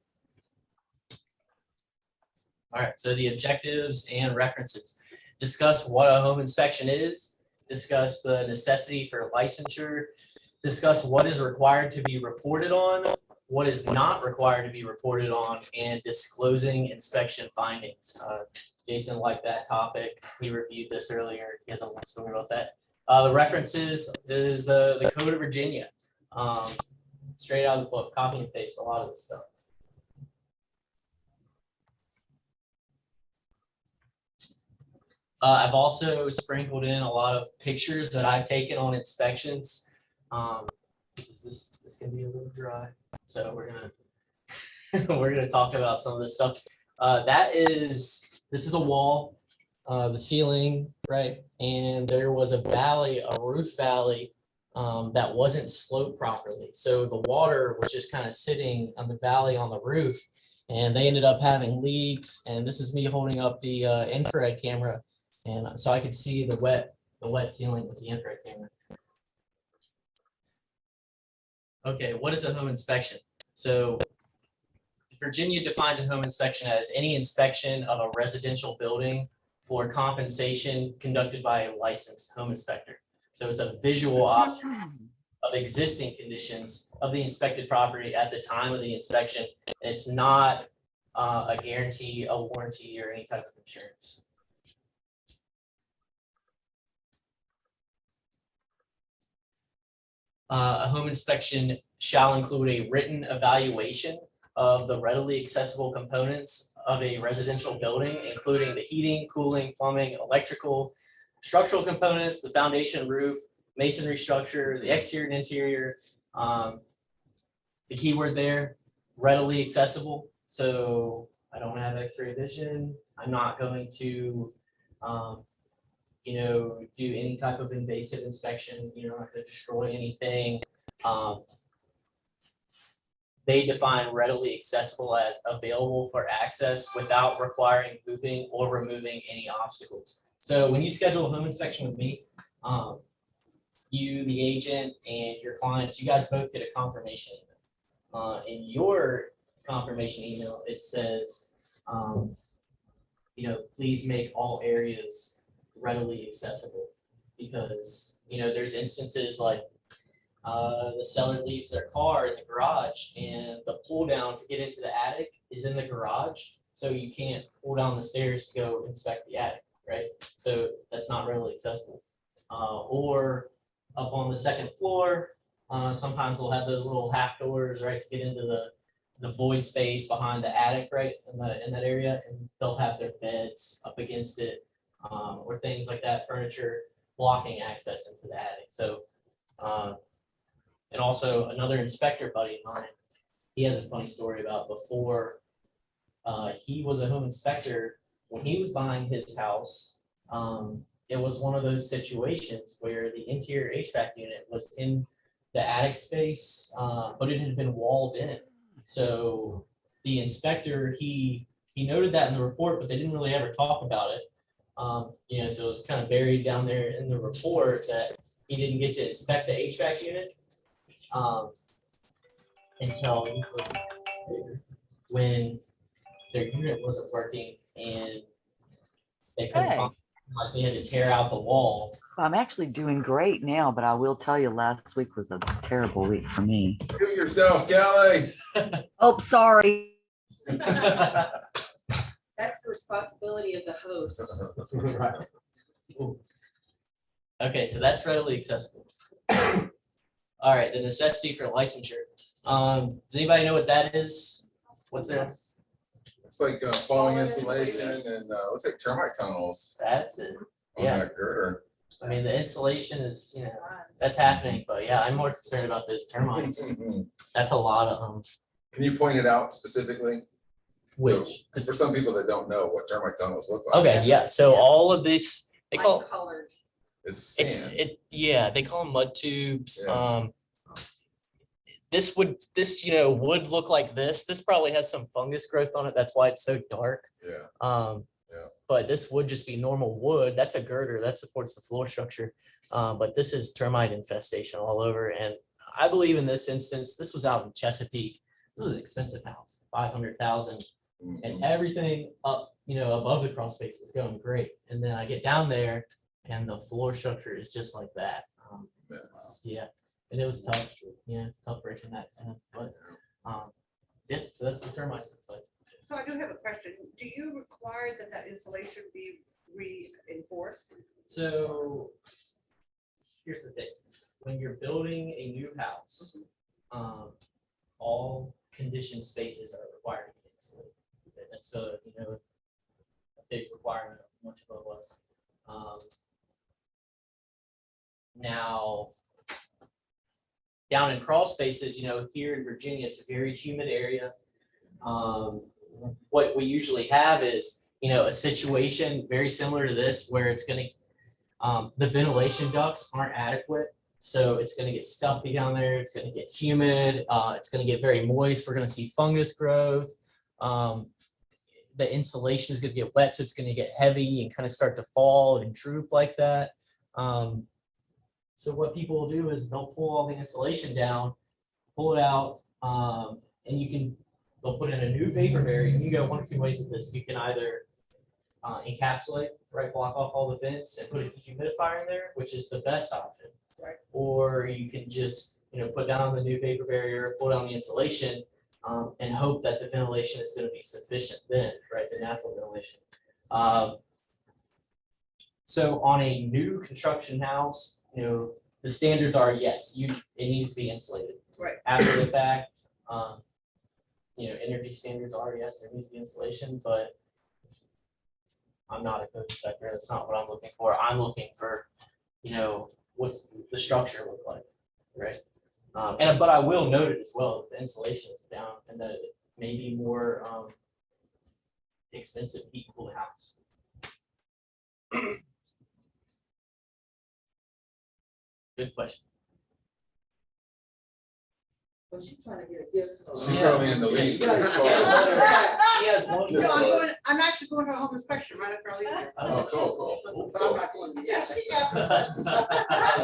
All right, so the objectives and references. Discuss what a home inspection is, discuss the necessity for licensure, discuss what is required to be reported on, what is not required to be reported on, and disclosing inspection findings. Jason liked that topic. He reviewed this earlier. He has a little story about that. The references is the Code of Virginia. Straight out of the book, copy and paste a lot of this stuff. I've also sprinkled in a lot of pictures that I've taken on inspections. This can be a little dry, so we're gonna talk about some of this stuff. This is a wall, the ceiling, right? And there was a valley, a roof valley, that wasn't sloped properly. So the water was just kind of sitting on the valley on the roof, and they ended up having leaks. And this is me holding up the infrared camera, and so I could see the wet ceiling with the infrared camera. Okay, what is a home inspection? So Virginia defines a home inspection as any inspection of a residential building for compensation conducted by a licensed home inspector. So it's a visual observation of existing conditions of the inspected property at the time of the inspection. It's not a guarantee, a warranty, or any type of insurance. A home inspection shall include a written evaluation of the readily accessible components of a residential building, including the heating, cooling, plumbing, electrical, structural components, the foundation, roof, masonry structure, the exterior and interior. The keyword there, readily accessible. So I don't have X-ray vision. I'm not going to do any type of invasive inspection, I'm not going to destroy anything. They define readily accessible as available for access without requiring moving or removing any obstacles. So when you schedule a home inspection with me, you, the agent, and your clients, you guys both get a confirmation email. In your confirmation email, it says, please make all areas readily accessible, because there's instances like The seller leaves their car in the garage, and the pull down to get into the attic is in the garage. So you can't pull down the stairs to go inspect the attic, right? So that's not readily accessible. Or up on the second floor, sometimes we'll have those little half doors, right, to get into the void space behind the attic, right, in that area, and they'll have their beds up against it, or things like that, furniture blocking access into the attic. So, and also another inspector buddy of mine, he has a funny story about before he was a home inspector. When he was buying his house, it was one of those situations where the interior HVAC unit was in the attic space, but it had been walled in. So the inspector, he noted that in the report, but they didn't really ever talk about it. You know, so it was kind of buried down there in the report that he didn't get to inspect the HVAC unit until when their unit wasn't working and they couldn't Hey. unless they had to tear out the wall. I'm actually doing great now, but I will tell you, last week was a terrible week for me. Do it yourself, Kelly. Oh, sorry. That's the responsibility of the host. Okay, so that's readily accessible. All right, the necessity for licensure. Does anybody know what that is? What's that? It's like falling insulation and looks like termite tunnels That's it. on Yeah. that girder. I mean, the insulation is, you know, that's happening, but yeah, I'm more concerned about those termites. Can That's a lot of them. you point it out specifically? Which, For some people that don't know what termite tunnels look like. okay, yeah, so all of this, they call, Colored. It's sand. yeah, they call them mud tubes. Yeah. This would look like this. This probably has some fungus growth on it. That's why it's so dark. Yeah. Yeah. But this would just be normal wood. That's a girder that supports the floor structure. But this is termite infestation all over. And I believe in this instance, this was out in Chesapeake. This was an expensive house, 500,000, and everything up, above the crawl space was going great. And then I get down there and the floor structure is just like that. Yeah. And it was tough, tough breaking that down, but, yeah, so that's what termites looks like. So I do have a question. Do you require that insulation be reinforced? So here's the thing, when you're building a new house, all conditioned spaces are required to be insulated. That's a big requirement of much of it was. Now, down in crawl spaces, here in Virginia, it's a very humid area. What we usually have is, a situation very similar to this where it's going to, the ventilation ducts aren't adequate. So it's going to get stuffy down there. It's going to get humid. It's going to get very moist. We're going to see fungus growth. The insulation is going to get wet. So it's going to get heavy and kind of start to fall and droop like that. So what people will do is they'll pull all the insulation down, pull it out, and they'll put in a new vapor barrier. You can go one of two ways with this. You can either encapsulate, right, block off all the vents and put a dehumidifier in there, which is the best option. Right. Or you can just, put down the new vapor barrier, pull down the insulation, and hope that the ventilation is going to be sufficient then, right, the natural ventilation. So on a new construction house, the standards are, yes, it needs to be insulated. Right. After the fact, energy standards are, yes, there needs to be insulation, but I'm not a code inspector. That's not what I'm looking for. I'm looking for, what's the structure look like, right? But I will note it as well, that the insulation is down and that it may be more expensive heat cool house. Good question. Well, she's trying to get a gift card. She's probably in the lead. No, I'm actually going to a home inspection right after I leave here. Oh, cool. But I'm not going to. Yeah, she asked the question.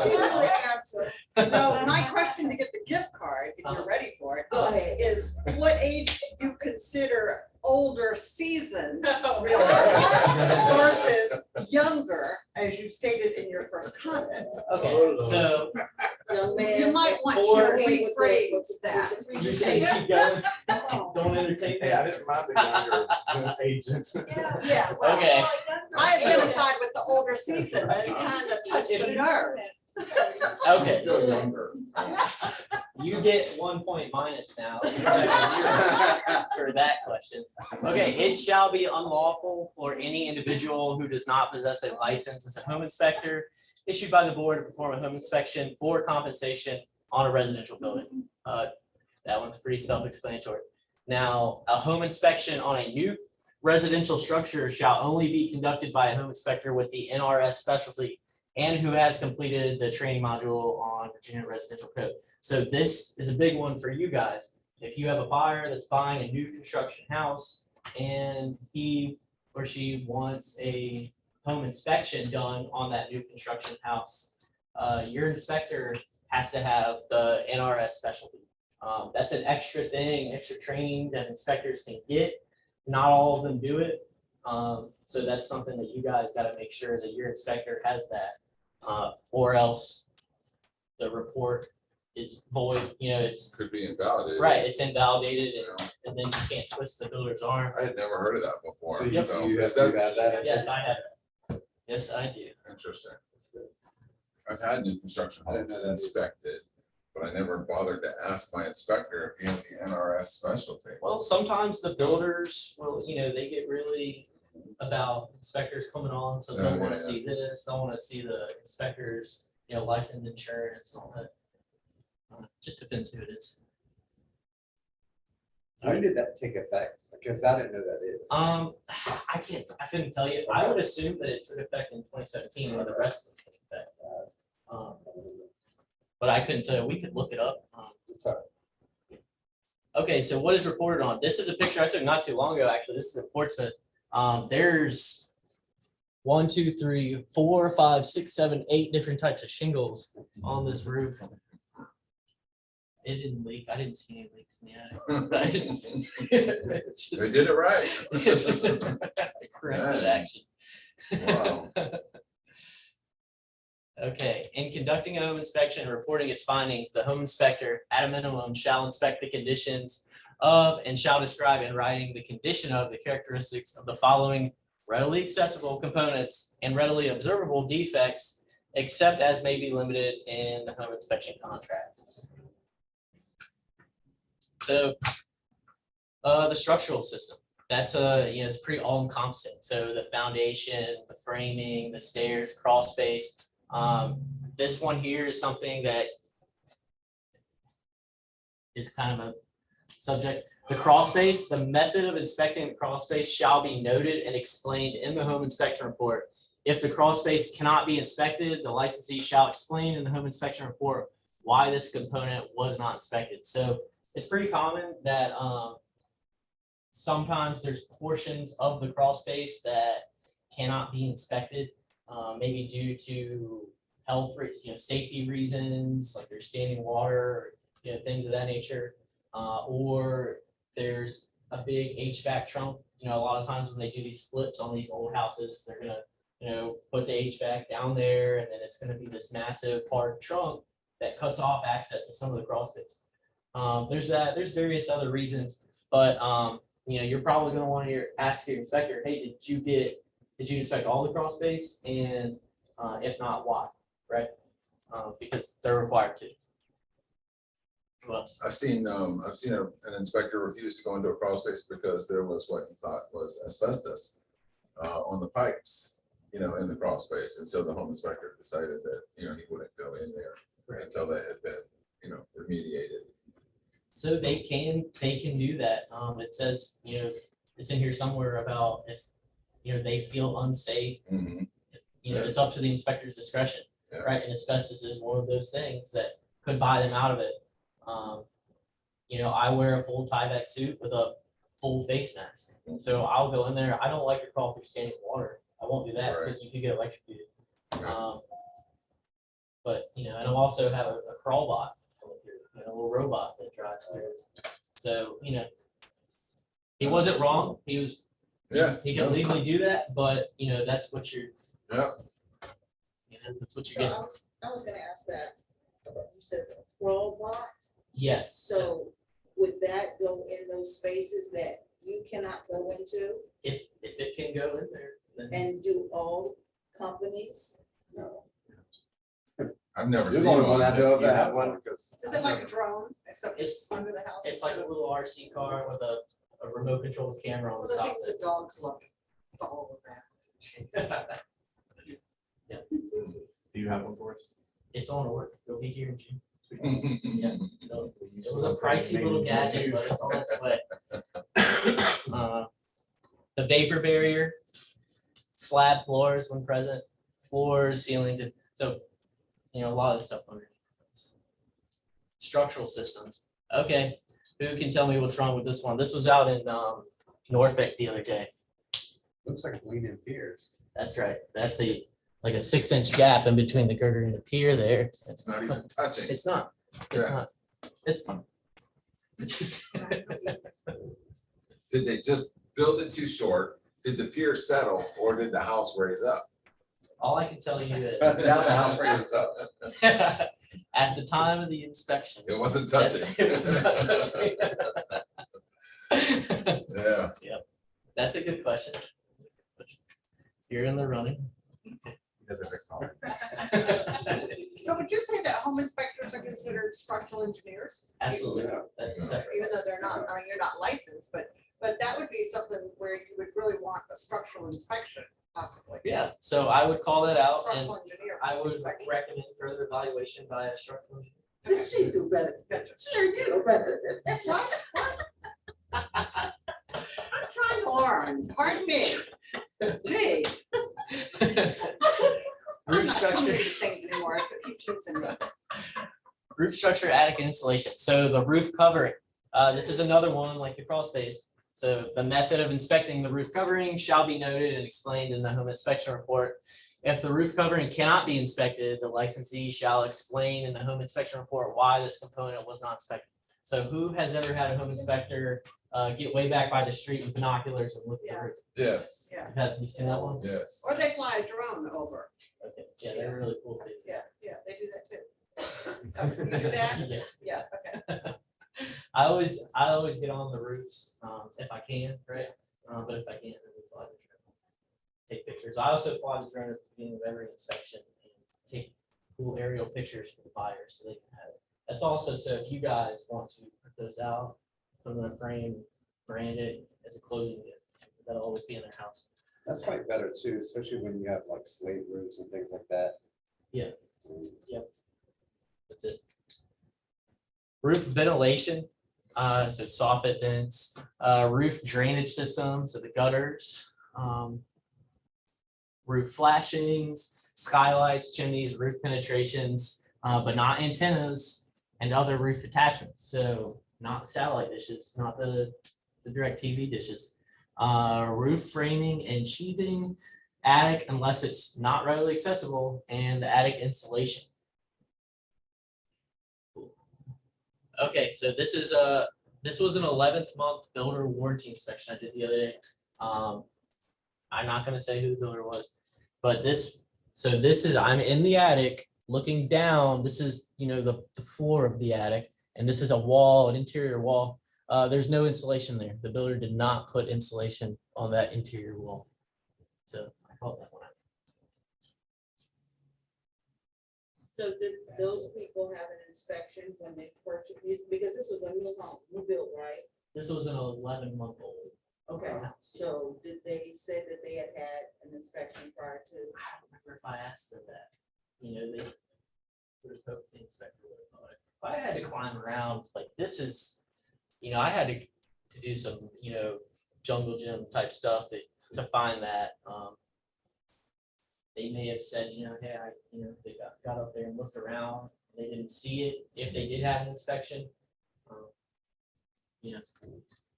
She didn't really answer. No, my question to get the gift card, if you're ready for it, is what age do you consider older seasoned versus younger, as you stated in your first comment? Okay, so You might want Or- to rephrase that. You say keep going, don't entertain Hey, I that. didn't mind the younger agent. Yeah, well, Okay. I identified with the older season, but it kind of touched a nerve. Okay, Go younger. you get 1 point minus now for that question. Okay, it shall be unlawful for any individual who does not possess a license as a home inspector issued by the board to perform a home inspection for compensation on a residential building. That one's pretty self-explanatory. Now, a home inspection on a new residential structure shall only be conducted by a home inspector with the NRS specialty and who has completed the training module on Virginia Residential Code. So this is a big one for you guys. If you have a buyer that's buying a new construction house and he or she wants a home inspection done on that new construction house, your inspector has to have the NRS specialty. That's an extra thing, extra training that inspectors can get. Not all of them do it. So that's something that you guys got to make sure that your inspector has that, or else the report is void. You know, it's Could be invalidated. right. It's invalidated, You know, and then you can't twist the builder's arm. I had never heard of that before. So you, So you have is to that have that. Yes, I have. Yes, I do. interesting? I've had new construction I didn't homes know that. inspected, but I never bothered to ask my inspector if he had the NRS specialty. Well, sometimes the builders will, you know, they get really about inspectors coming on, so Oh, they'll yeah, want yeah. to see this, they'll want to see the inspectors, you know, licensed insurance, all that. Just depends who it is. When did that take effect? Because I didn't know that either. I couldn't tell you. I would assume that it took effect in 2017 when the rest of this took effect. But I couldn't tell you. We could look it up. It's all right. Okay, so what is reported on? This is a picture I took not too long ago, actually. This is in Portsmouth. There's 1, 2, 3, 4, 5, 6, 7, 8 different types of shingles on this roof. It didn't leak. I didn't see any leaks in the attic. I didn't. It's just- They did it right. Corrective Yeah. action. Wow. Okay, in conducting a home inspection and reporting its findings, the home inspector, at a minimum, shall inspect the conditions of and shall describe in writing the condition of the characteristics of the following readily accessible components and readily observable defects, except as may be limited in the home inspection contract. So, the structural system, that's it's pretty all encompassing. So the foundation, the framing, the stairs, crawl space. This one here is something that is kind of a subject. The crawl space, the method of inspecting the crawl space shall be noted and explained in the home inspection report. If the crawl space cannot be inspected, the licensee shall explain in the home inspection report why this component was not inspected. So it's pretty common that sometimes there's portions of the crawl space that cannot be inspected, maybe due to health reasons, safety reasons, like there's standing water, things of that nature, or there's a big HVAC trunk. A lot of times when they do these flips on these old houses, they're gonna, put the HVAC down there, and then it's gonna be this massive hard trunk that cuts off access to some of the crawl space. There's various other reasons, but you're probably gonna want to ask your inspector, hey, did you inspect all the crawl space? And if not, why, right? Because they're required to. What else? I've seen an inspector refuse to go into a crawl space because there was what he thought was asbestos on the pipes, in the crawl space. And so the home inspector decided that, he wouldn't go in there until that had been, remediated. So they can do that. It says, it's in here somewhere about if, they feel unsafe, Mhm. it's up to the inspector's discretion, Yeah. right? And asbestos is one of those things that could buy them out of it. I wear a full Tyvek suit with a full face mask. So I'll go in there. I don't like to crawl through standing water. I won't do that Right. because you could get electrocuted. Right. But, and I also have a crawl bot, a little robot that drives through. So, he wasn't wrong. He can Yeah. legally do that, but, that's what you're. Yeah. That's what So you're getting. I was gonna ask that. You said the crawl box, Yes. so would that go in those spaces that you cannot go into? If it can go in there, then And do all companies? No. I've never You're seen the only one one. I know of that have one, because. Is it like a drone, except It's- it's under the house? it's like a little RC car with a remote controlled camera on Well, the the top. things the dogs love, follow around. Do you have one for us? It's on order. It'll be here in June. So, It it was a pricey little gadget, but it's on its way. The vapor barrier, slab floors when present, floors, ceilings, so, you know, a lot of stuff underneath. Structural systems. Okay, who can tell me what's wrong with this one? This was out in Norfolk the other day. Looks like leaning piers. That's right. That's like a 6-inch gap in between the girder and the pier there. It's not even touching. It's not. It's Yeah. not. It's fun. It's just- Did they just build it too short? Did the pier settle or did the house raise up? All I can tell you Down is the house raised up. at the time of the inspection. It wasn't that's- touching. it was not touching. Yeah. That's a good question. You're in the running. Doesn't it call? So would you say that home inspectors are considered structural engineers? Absolutely. Yeah. That's a Yeah. separate. Even though they're not, I mean, you're not licensed, but that would be something where you would really want a structural inspection possibly. Yeah, so I would call that out and Structural engineer. I would inspection. recommend further evaluation by a structural engineer. Okay. She do better. Gotcha. Sure, you know better. That's What? I'm trying to learn, pardon me. Gee, I'm Roof not coming structure. to these things anymore, I keep fixing it. Roof structure, attic insulation. So the roof covering, this is another one like the crawl space. So the method of inspecting the roof covering shall be noted and explained in the home inspection report. If the roof covering cannot be inspected, the licensee shall explain in the home inspection report why this component was not inspected. So who has ever had a home inspector get way back by the street with binoculars and look at the roof? Yes, Yeah, Have you seen that one? yes. or they fly a drone over. Okay, yeah, they're really cool too. Yeah, they do that too. Oh, you do that? Yeah. Yeah, okay. I always get on the roofs, if I can, right? But if I can't, then we fly the drone. Take pictures. I also fly the drone at the beginning of every inspection and take cool aerial pictures for the buyers so they can have it. That's also so if you guys want to put those out, put them in a frame, brand it as a closing gift, that'll always be in their house. That's probably better too, especially when you have like slate roofs and things like that. Yeah. That's it. Roof ventilation, so soffit vents, roof drainage system, so the gutters, roof flashings, skylights, chimneys, roof penetrations, but not antennas and other roof attachments. So not satellite dishes, not the direct TV dishes. Roof framing and sheathing, attic unless it's not readily accessible, and the attic insulation. Okay, so this was an 11th month builder warranty inspection I did the other day. I'm not gonna say who the builder was, but this is, I'm in the attic looking down. This is, you know, the floor of the attic, and this is a wall, an interior wall. There's no insulation there. The builder did not put insulation on that interior wall. So I called that one out. So did those people have an inspection when they purchased these? Because this was a new home, new build, right? This was an 11-month-old. Okay, house, yes. so did they say that they had an inspection prior to? I don't remember if I asked them that. You know, they would have hoped the inspector would have thought it. But I had to climb around, like, this is, you know, I had to do some, you know, jungle gym type stuff to find that. They may have said, you know, hey, you know, they got up there and looked around, they didn't see it, if they did have an inspection. You know,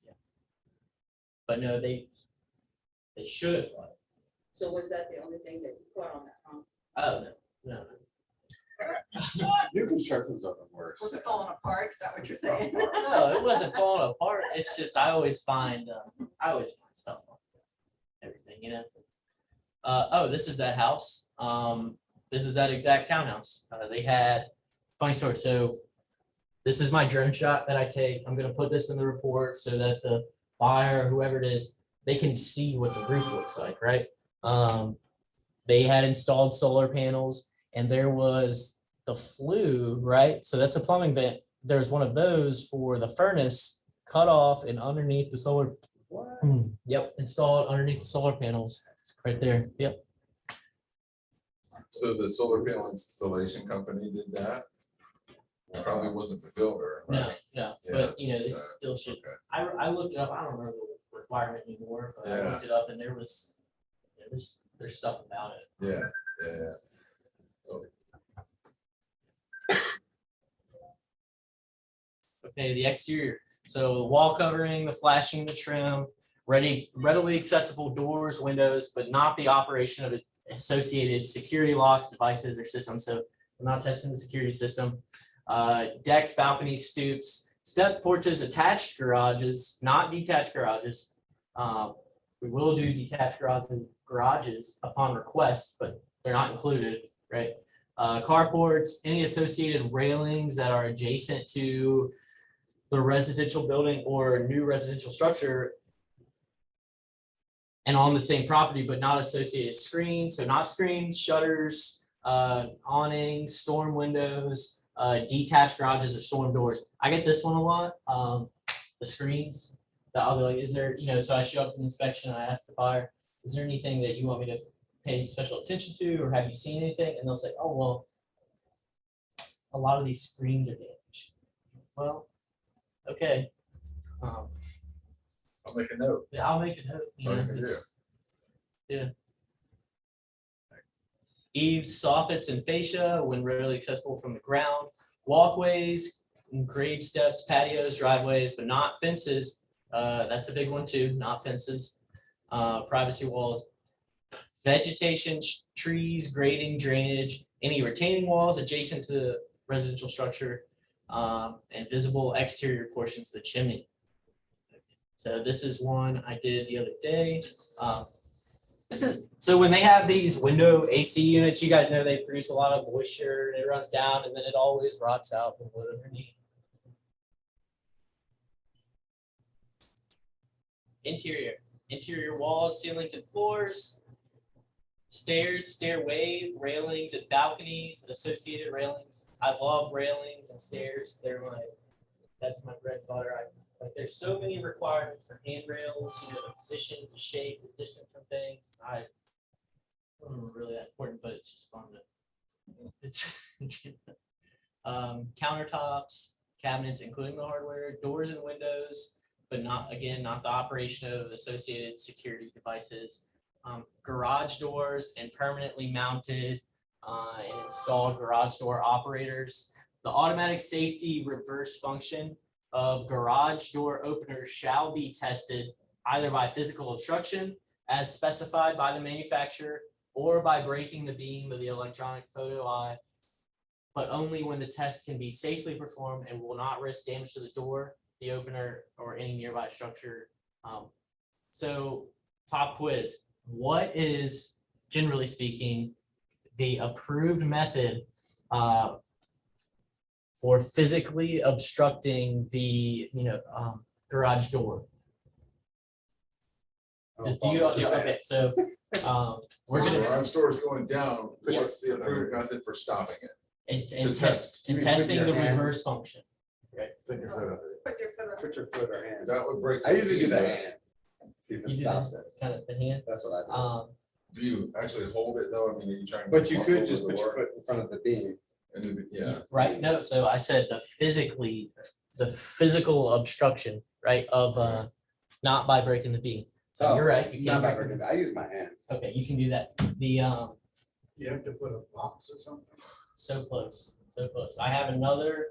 yeah. But no, they should have. So was that the only thing that you caught on that, Oh, no. New construction's open worse. Was it falling apart? Is that what you're saying? No, it wasn't falling apart. It's just I always find stuff on everything, you know. Oh, this is that house. This is that exact townhouse. They had funny story. So this is my drone shot that I take. I'm gonna put this in the report so that the buyer, whoever it is, they can see what the roof looks like, right? They had installed solar panels and there was the flue, right? So that's a plumbing vent. There's one of those for the furnace cut off and underneath the solar. Yep, installed underneath the solar panels, right there. Yep. So the solar panel installation company did that? It probably wasn't the builder, right? No, Yeah, but you know, they so, still should. okay. I looked it up. I don't remember the requirement anymore, but I Yeah. looked it up and there's stuff about it. Yeah. Oh, Okay, the exterior. So the wall covering, the flashing, the trim, readily accessible doors, windows, but not the operation of associated security locks, devices, or systems. So we're not testing the security system. Decks, balconies, stoops, step porches, attached garages, not detached garages. We will do detached garages upon request, but they're not included, right? Carports, any associated railings that are adjacent to the residential building or new residential structure and on the same property, but not associated screens. So not screens, shutters, awnings, storm windows, detached garages or storm doors. I get this one a lot. The screens that I'll be like, is there, so I show up in inspection and I ask the buyer, is there anything that you want me to pay special attention to, or have you seen anything? And they'll say, oh, well, a lot of these screens are damaged. Well, okay. I'll make a note. Yeah, I'll make a note. That's all you can do. Yeah. Eaves, soffits, and fascia when readily accessible from the ground. Walkways, grade steps, patios, driveways, but not fences. That's a big one too, not fences. Privacy walls. Vegetation, trees, grading, drainage, any retaining walls adjacent to the residential structure, and visible exterior portions of the chimney. So this is one I did the other day. So when they have these window AC units, you guys know they produce a lot of moisture, and it runs down and then it always rots out the wood underneath. Interior walls, ceilings, and floors. Stairs, stairway, railings, and balconies, and associated railings. I love railings and stairs. That's my bread and butter. Like there's so many requirements for handrails, the position, the shape, the distance from things. I don't know really that important, but it's just fun to countertops, cabinets, including the hardware, doors and windows, but not the operation of associated security devices. Garage doors and permanently mounted and installed garage door operators. The automatic safety reverse function of garage door openers shall be tested either by physical obstruction as specified by the manufacturer or by breaking the beam of the electronic photo eye, but only when the test can be safely performed and will not risk damage to the door, the opener, or any nearby structure. So pop quiz. What is, generally speaking, the approved method for physically obstructing the garage door? Okay, so we're gonna Garage door is going down. What's the approved method for stopping it? and test. testing the reverse function. Put your foot up. Put your foot up. Put your foot or hand. That would break. I usually do the hand. See if You it do stops it. kind of the hand. That's what I do. Do you actually hold it though? I mean, are you trying to? But you muscle could the just put your door? foot in front of the beam. And then, yeah. Right. No. So I said the physical obstruction, right, of not by breaking the beam. So you're right. You Not can by breaking it. I use my hand. Okay, you can do that. The You have to put a box or something? so close, so close. I have another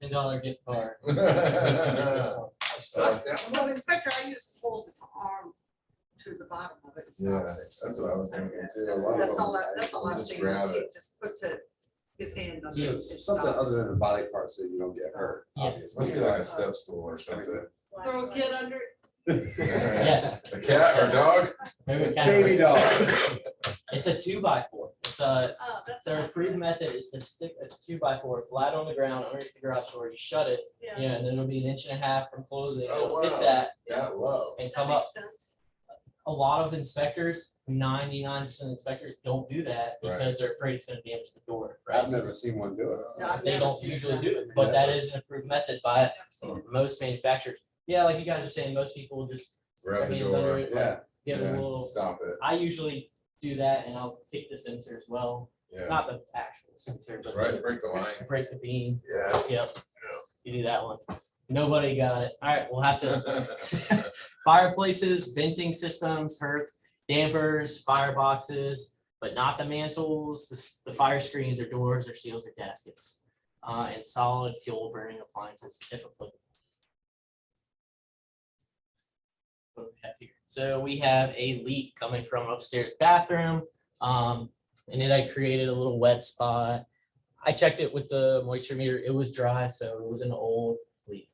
$10 gift card. Stop that one. Well, Inspector, I just holds his arm to the bottom of it. and Yeah, stops it. that's what I was thinking too. A That's lot of that's all them that's all will I've just seen. grab He it. just puts his hand on So it. something other than the body part so you don't get hurt. Yeah. Obviously. Must be like a step stool or something. Throw a kid under it. Yes. A cat or a dog? Maybe kind Baby of- dog. It's a 2x4. It's That's their not approved good. method is to stick a 2x4 flat on the ground underneath the garage door. You shut it, Yeah, and then it'll be 1.5 inches from closing. Oh, It'll hit wow. that That low. and that come up. makes sense. A lot of inspectors, 99% of inspectors don't do that Right. because they're afraid it's going to damage the door. Right? I've never seen one do it. No, I've They never don't seen it usually done. do it, but Yeah. that is an approved method by most manufacturers. Yeah, like you guys are saying, most people just Grab the hands under door. it, Yeah. like, give it a Yeah, little. stop it. I usually do that, and I'll kick the sensor as well. Yeah, Not the actual sensor, but right, break the line. break the beam. Yeah. Yep. You do that one. Nobody got it. All right, we'll have to. Fireplaces, venting systems, hearth, dampers, fireboxes, but not the mantles, the fire screens or doors or seals or gaskets, and solid fuel burning appliances if applicable. What do we have here? So we have a leak coming from upstairs bathroom, and it had created a little wet spot. I checked it with the moisture meter. It was dry, so it was an old leak.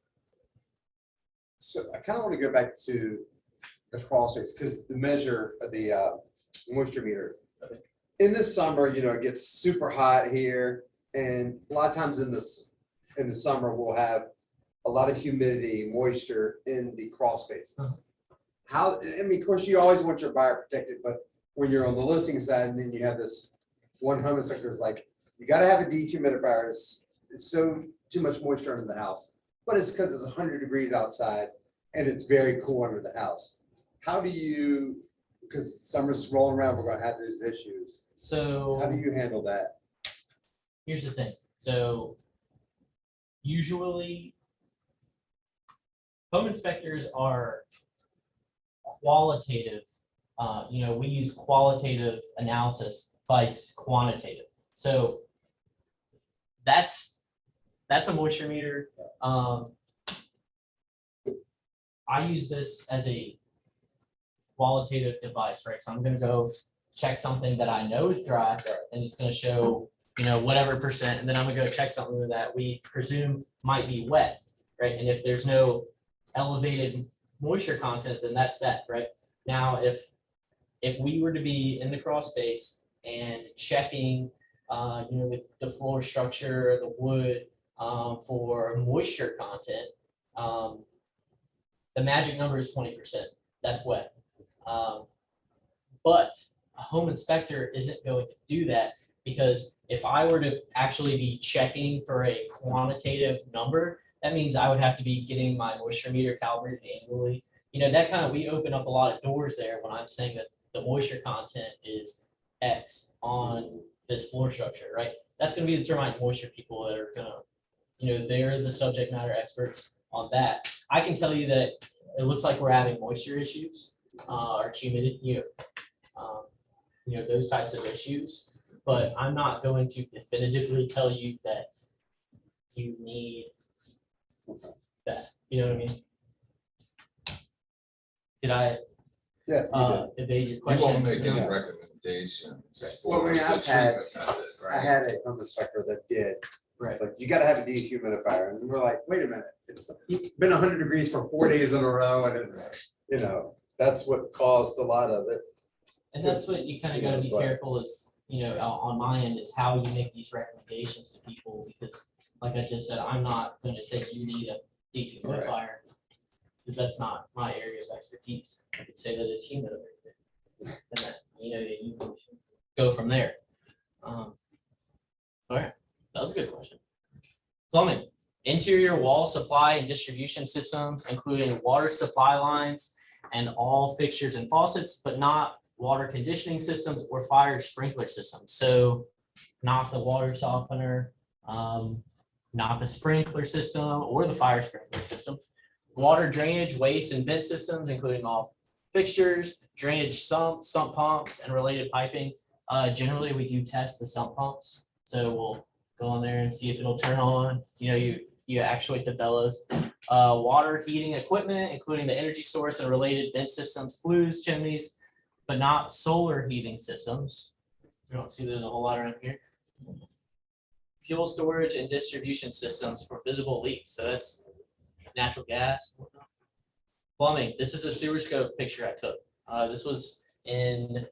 So I kind of want to go back to the crawl space because the measure of the moisture meter. Okay. In the summer, you know, it gets super hot here, and a lot of times in the summer we'll have a lot of humidity, moisture in the crawl spaces. How? I mean, of course, you always want your buyer protected, but when you're on the listing side, and then you have this one home inspector is like, you got to have a dehumidifier. It's so too much moisture under the house, but it's because it's 100 degrees outside and it's very cool under the house. How do you? Because summer's rolling around, we're going to have those issues. So How do you handle that? here's the thing. So usually home inspectors are qualitative. We use qualitative analysis by quantitative. So that's a moisture meter. I use this as a qualitative device, right? So I'm gonna go check something that I know is dry, and it's gonna show, whatever percent, and then I'm gonna go check something that we presume might be wet, right? And if there's no elevated moisture content, then that's that, right? Now, if we were to be in the crawl space and checking, the floor structure, the wood, for moisture content, the magic number is 20%. That's wet. But a home inspector isn't going to do that, because if I were to actually be checking for a quantitative number, that means I would have to be getting my moisture meter calibrated annually. We open up a lot of doors there when I'm saying that the moisture content is X on this floor structure, right? That's going to be the termite moisture people that are gonna, they're the subject matter experts on that. I can tell you that it looks like we're having moisture issues, or humidity, those types of issues. But I'm not going to definitively tell you that you need that. You know what I mean? Did I Yeah. evade your You question? won't make any Yeah. recommendations Well, for I the mean, I've had- treatment method, I right? had a home inspector that did. Right. It's like, you gotta have a dehumidifier. And we're like, wait a minute, it's been 100 degrees for 4 days in a row, and it's, that's what caused a lot of it. And that's what you kind of got to be But- careful is, on my end, is how you make these recommendations to people, because like I just said, I'm not going to say you need a dehumidifier, because that's not my area of expertise. I could say that it's humid over there. And that, you can go from there. All right, that was a good question. Plumbing, interior wall supply and distribution systems, including water supply lines and all fixtures and faucets, but not water conditioning systems or fire sprinkler systems. So not the water softener, not the sprinkler system or the fire sprinkler system. Water drainage, waste and vent systems, including all fixtures, drainage sump pumps and related piping. Generally, we do test the sump pumps. So we'll go on there and see if it'll turn on. You actuate the bellows. Water heating equipment, including the energy source and related vent systems, flues, chimneys, but not solar heating systems. You don't see there's a whole lot around here. Fuel storage and distribution systems for visible leaks. So that's natural gas. Plumbing. This is a sewer scope picture I took. This was in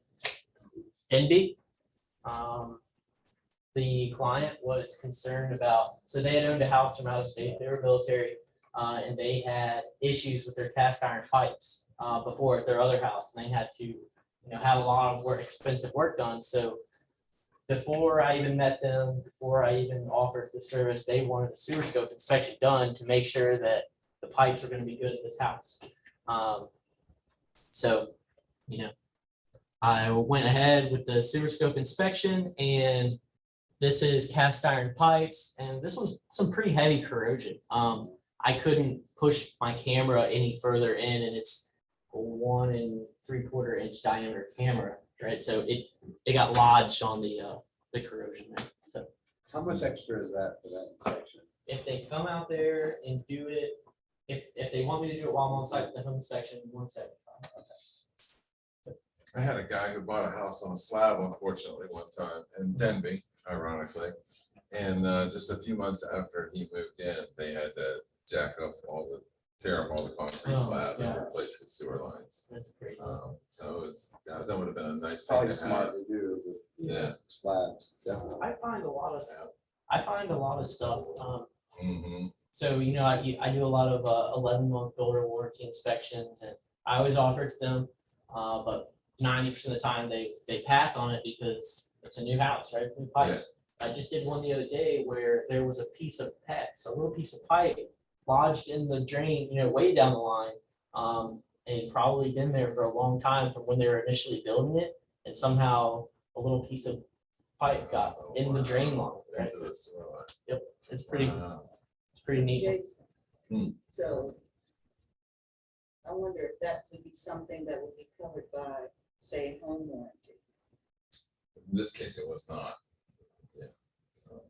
Denby. The client was concerned about, so they had owned a house from out of state, they were military, and they had issues with their cast iron pipes before at their other house, and they had to, had a lot of expensive work done. So before I even met them, before I even offered the service, they wanted the sewer scope inspection done to make sure that the pipes were gonna be good at this house. So, I went ahead with the sewer scope inspection, and this is cast iron pipes, and this was some pretty heavy corrosion. I couldn't push my camera any further in, and it's a 1 3/4 inch diameter camera, right? So it got lodged on the corrosion there. So How much extra is that for that inspection? if they come out there and do it, if they want me to do it while I'm on site with the home inspection, 175. I had a guy who bought a house on a slab, unfortunately, one time in Denby, ironically. And just a few months after he moved in, they had to tear up all the concrete Oh, slab and yeah. replace the sewer lines. That's great. So it's, that would have been a nice thing Probably to smart have. to do with Yeah. slabs, definitely. I find a lot of stuff. Mm-hmm. So, I do a lot of 11-month builder warranty inspections, and I always offer it to them, but 90% of the time they pass on it because it's a new house, right? New pipes. I just did one the other day where there was a piece of PEX, a little piece of pipe lodged in the drain, way down the line, and probably been there for a long time from when they were initially building it, and somehow a little piece of pipe got in the drain line. Right? Into the sewer line. Yep, it's pretty neat. Jason. Hmm. So I wonder if that would be something that would be covered by, say, home warranty. In this case, it was not. Yeah. So,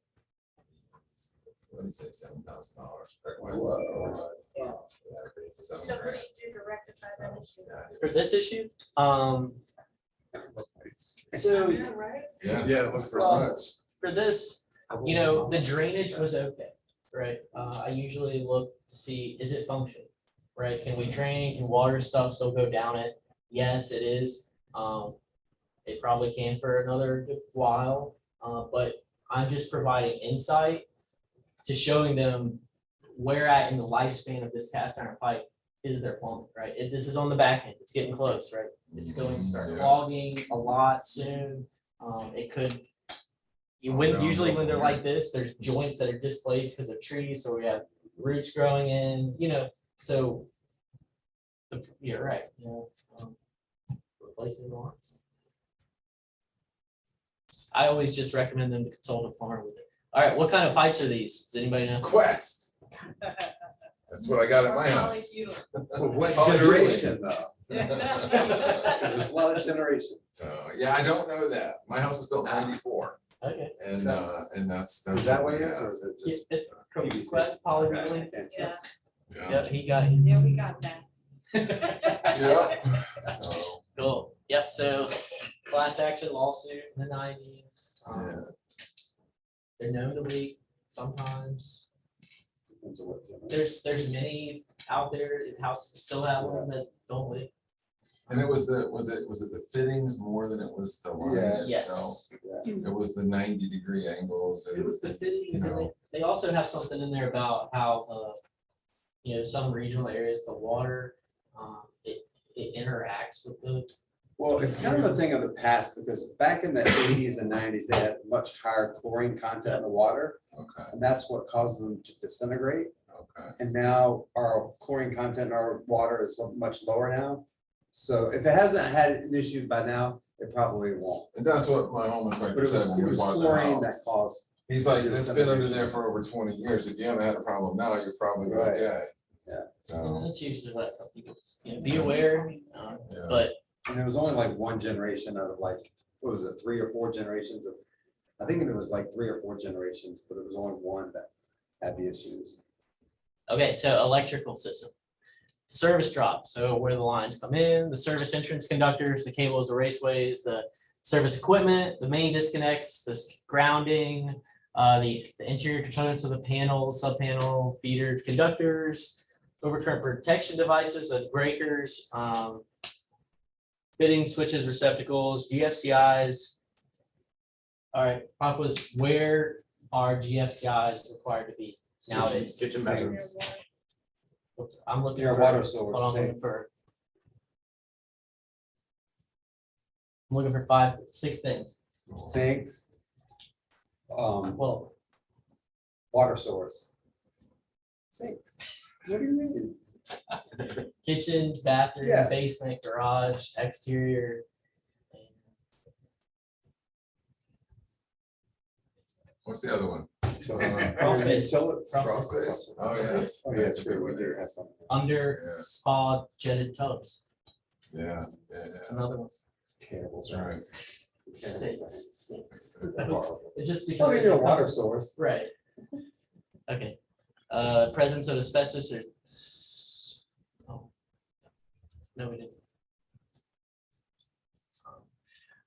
what did he say, $7,000? Whoa. Yeah. So what do you do to rectify that issue? For this issue, so Yeah, right? Yeah, it looks Well, very much. for this, the drainage was okay, right? I usually look to see, is it functioning, right? Can we drain, can water stuff still go down it? Yes, it is. It probably can for another good while, but I'm just providing insight to showing them where at in the lifespan of this cast iron pipe is their plumbing, right? This is on the back end, it's getting close, right? It's going to start Yeah. clogging a lot soon. It could, usually when they're like this, there's joints that are displaced because of trees, so we have roots growing in, so you're right, replacing the lines. I always just recommend them to consult a plumber with it. All right, what kind of pipes are these? Does anybody know? Quest. That's what I got at my house. Well, what Oh, generation though? So, There's a lot of generations. yeah, I don't know that. My house was built in '94, Okay. and that's. Is that what we it is, have. or is it Yeah, just? it's PVC? Quest polyethylene. Okay. Yeah, Yeah. Yep, he got it. yeah, we got that. Yeah. So, Cool. Yep, so class action lawsuit in the 90s. yeah. They're known to leak sometimes. Depends on what generation. There's many out there, houses that still have them that don't leak. And it was was it the fittings more than it was the line Yeah. itself? Yeah. It was the 90-degree angles. It And, was the fittings, and know. they also have something in there about how, some regional areas, the water, it interacts with the. Well, it's kind of a thing of the past, because back in the 80s and 90s, they had much higher chlorine content in the water, Okay, and that's what caused them to disintegrate. okay. And now our chlorine content in our water is much lower now. So if it hasn't had an issue by now, it probably won't. And that's what my home But inspector it said when we was bought the chlorine that house. caused. He's like, it's been under there for over 20 years. If you haven't had a problem now, you're probably Right. okay. Yeah. So, That's usually what I tell people, be aware, yeah. but And it was only like one generation out of like, what was it, 3 or 4 generations of, I think it was like 3 or 4 generations, but it was only one that had the issues. okay, so electrical system. Service drop, so where the lines come in, the service entrance conductors, the cables, the raceways, the service equipment, the main disconnects, the grounding, the interior components of the panel, sub-panel, feeder conductors, overcurrent protection devices, that's breakers, fitting switches, receptacles, GFCIs, All right, Pop was where are GFCIs required to be nowadays? Kitchen bedrooms. I'm looking Your for. water source. Hold on, I'm looking for 5, 6 things. Sinks. Well, Water source. Sinks. What do you mean? kitchen, bathroom, Yeah. basement, garage, exterior. What's the other one? Crawl space. Crawl space. Oh, yeah. Oh, yeah, true, we do have something. Under Yeah. spa jetted tubs. Yeah, That's another one. Terrible. that's right. Six. Horrible. It's just I because. mean, your water source. Right. Okay. Presence of asbestos or. Oh. No, we didn't.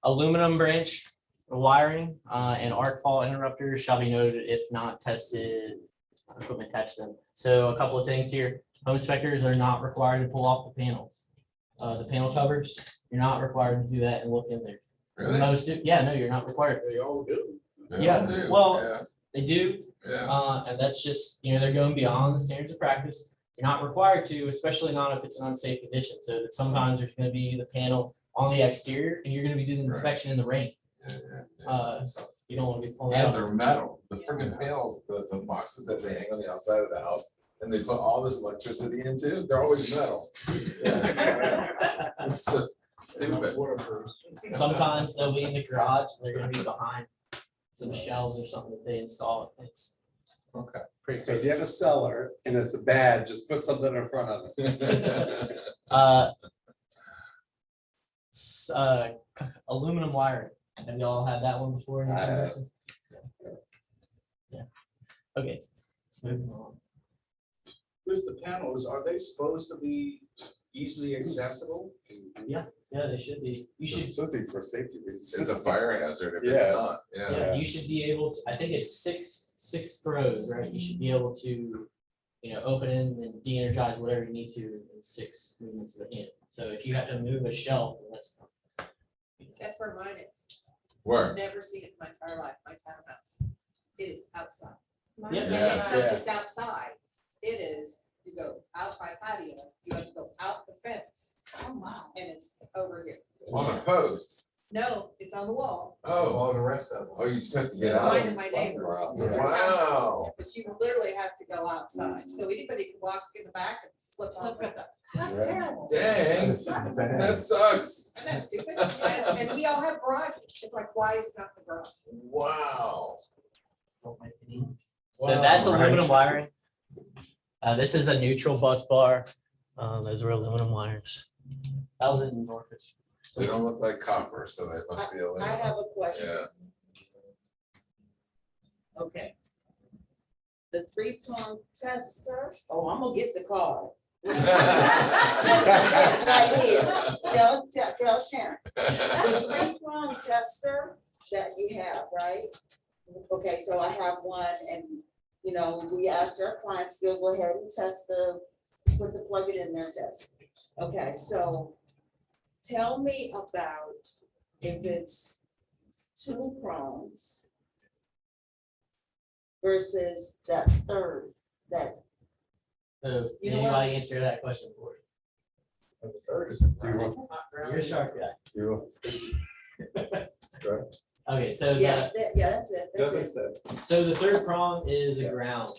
Aluminum branch wiring and arc fault interrupters shall be noted if not tested. Equipment attached to them. So a couple of things here. Home inspectors are not required to pull off the panels. The panel covers, you're not required to do that and look in there. Really? Most do, yeah, no, you're not required. They all do. They all Yeah, do, well, They do, Yeah, and that's just, they're going beyond the standards of practice. You're not required to, especially not if it's an unsafe condition. So that sometimes there's gonna be the panel on the exterior and you're gonna be doing the Right. inspection in the rain. yeah. So you don't wanna be pulling And out. they're metal, the freaking panels, the boxes that they hang on the outside of the house, and they put all this electricity into, they're always metal. Yeah. It's so stupid. Sometimes they'll be in the garage and they're gonna be behind some shelves or something that they install. It's Okay. pretty So if crazy. you have a cellar and it's bad, just put something in front of it. Aluminum wiring. Have y'all had that one before? in your I have. transactions? Yeah. Okay. Moving on. With the panels, are they supposed to be easily accessible? Yeah, they should be. You should, Something for safety reasons. It's a fire hazard if it's Yeah. not, yeah. yeah, you should be able to, I think it's six throws, right? You should be able to, open it and de-energize whatever you need to in 6 movements of the hand. So if you have to move a shelf, that's. Guess where mine is? Where? Never seen it in my entire life, my townhouse. It is outside. Yeah. And Yeah. it's not just outside, it is, you go out by patio, you have to go out the fence, Oh, wow. and it's over here. On a post. No, it's on the wall. Oh, All the rest of them. oh, you just have to Mine get out. and my neighbor. Wow. But you literally have to go outside, so anybody can walk in the back and flip on stuff. That's Right. terrible. Dang, that sucks. And that's stupid. And we all have garages. It's like, why is it not the garage? Wow. So that's Wow. aluminum wiring. This is a neutral bus bar. Those are aluminum wires. That was in Norfolk. They don't look like copper, so they must be I aluminum. have a question. Yeah. Okay. The 3-prong tester, oh, I'm gonna get the card. Right here, tell Sharon. The 3-prong tester that you have, right? Okay, so I have one and, we asked our clients to go ahead and test plug it in there, test. Okay, so tell me about if it's 2 prongs versus that third, that. So You know what? anybody answer that question for you? And the third is. You're a sharp guy. Right. Okay, so Yeah, the, that's it, that's Doesn't it. say. so the third prong is a ground,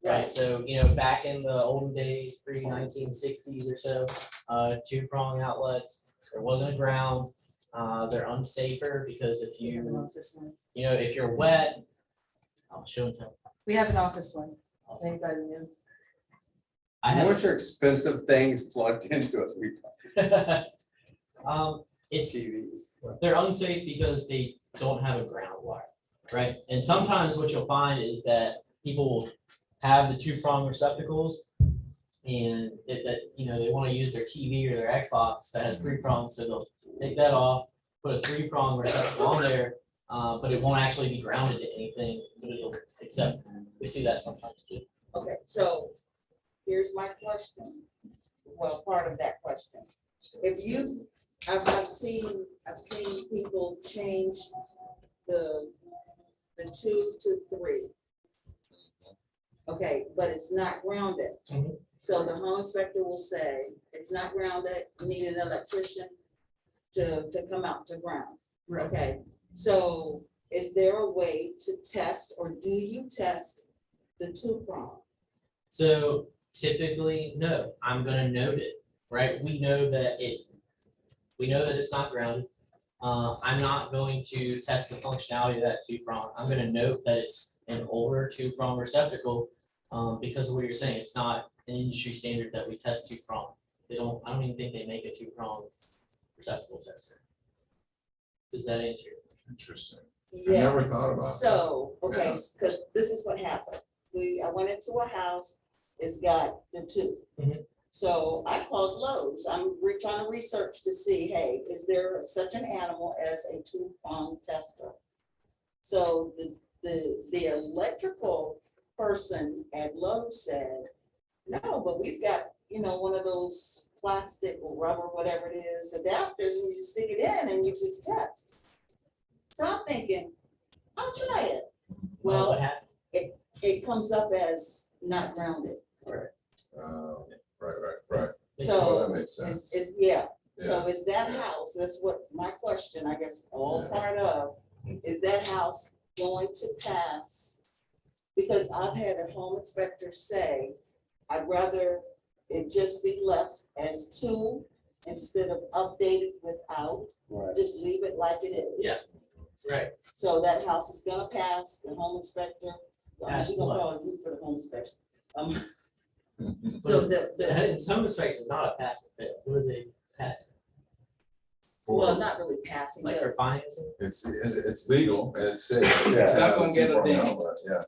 right? Right, So, back in the olden days, pre-1960s or so, 2-prong outlets, there wasn't a ground. They're unsafer because if if you're wet, I'll show them. We have an office one. Anybody new? I have, What's your expensive things plugged into it? it's, TVs. they're unsafe because they don't have a ground wire, right? And sometimes what you'll find is that people will have the 2-prong receptacles and they want to use their TV or their Xbox that has 3 prongs, so they'll take that off, put a 3-prong receptacle on there, but it won't actually be grounded to anything, but it'll accept. We see that sometimes too. okay, so here's my question, well, part of that question. I've seen people change the the 2 to 3. Okay, but it's not grounded. Mhm. So the home inspector will say, it's not grounded, you need an electrician to come out to ground. Okay, so is there a way to test, or do you test the 2-prong? So typically, no, I'm gonna note it, right? We know that it's not grounded. I'm not going to test the functionality of that 2-prong. I'm gonna note that it's an older 2-prong receptacle, because of what you're saying, it's not an industry standard that we test 2-prong. I don't even think they make a 2-prong receptacle tester. Does that answer it? Interesting. I never Yes. thought about that. So, okay, Yeah. because this is what happened. I went into a house, it's got the 2. Mhm. So I called Lowe's. I'm trying to research to see, hey, is there such an animal as a 2-prong tester? So the electrical person at Lowe's said, no, but we've got, one of those plastic or rubber, whatever it is, adapters, and you stick it in and you just test. So I'm thinking, I'll try it. What Well, happened? it comes up as not grounded. Right. So Well, that makes sense. So is that house, that's what my question, I guess, all part of, is that house going to pass? Because I've had a home inspector say, I'd rather it just be left as 2 instead of updated without, Right. just leave it like it is. Yeah. Right. So that house is gonna pass the home inspector. Pass We're gonna what? call you for the home inspection. So So the, home inspection is not a passive fail. What are they passing? well, not really passing, Like but for financing? It's legal and it's safe. Yeah. It's Not gonna get a 2-prong ding. outlet, yeah,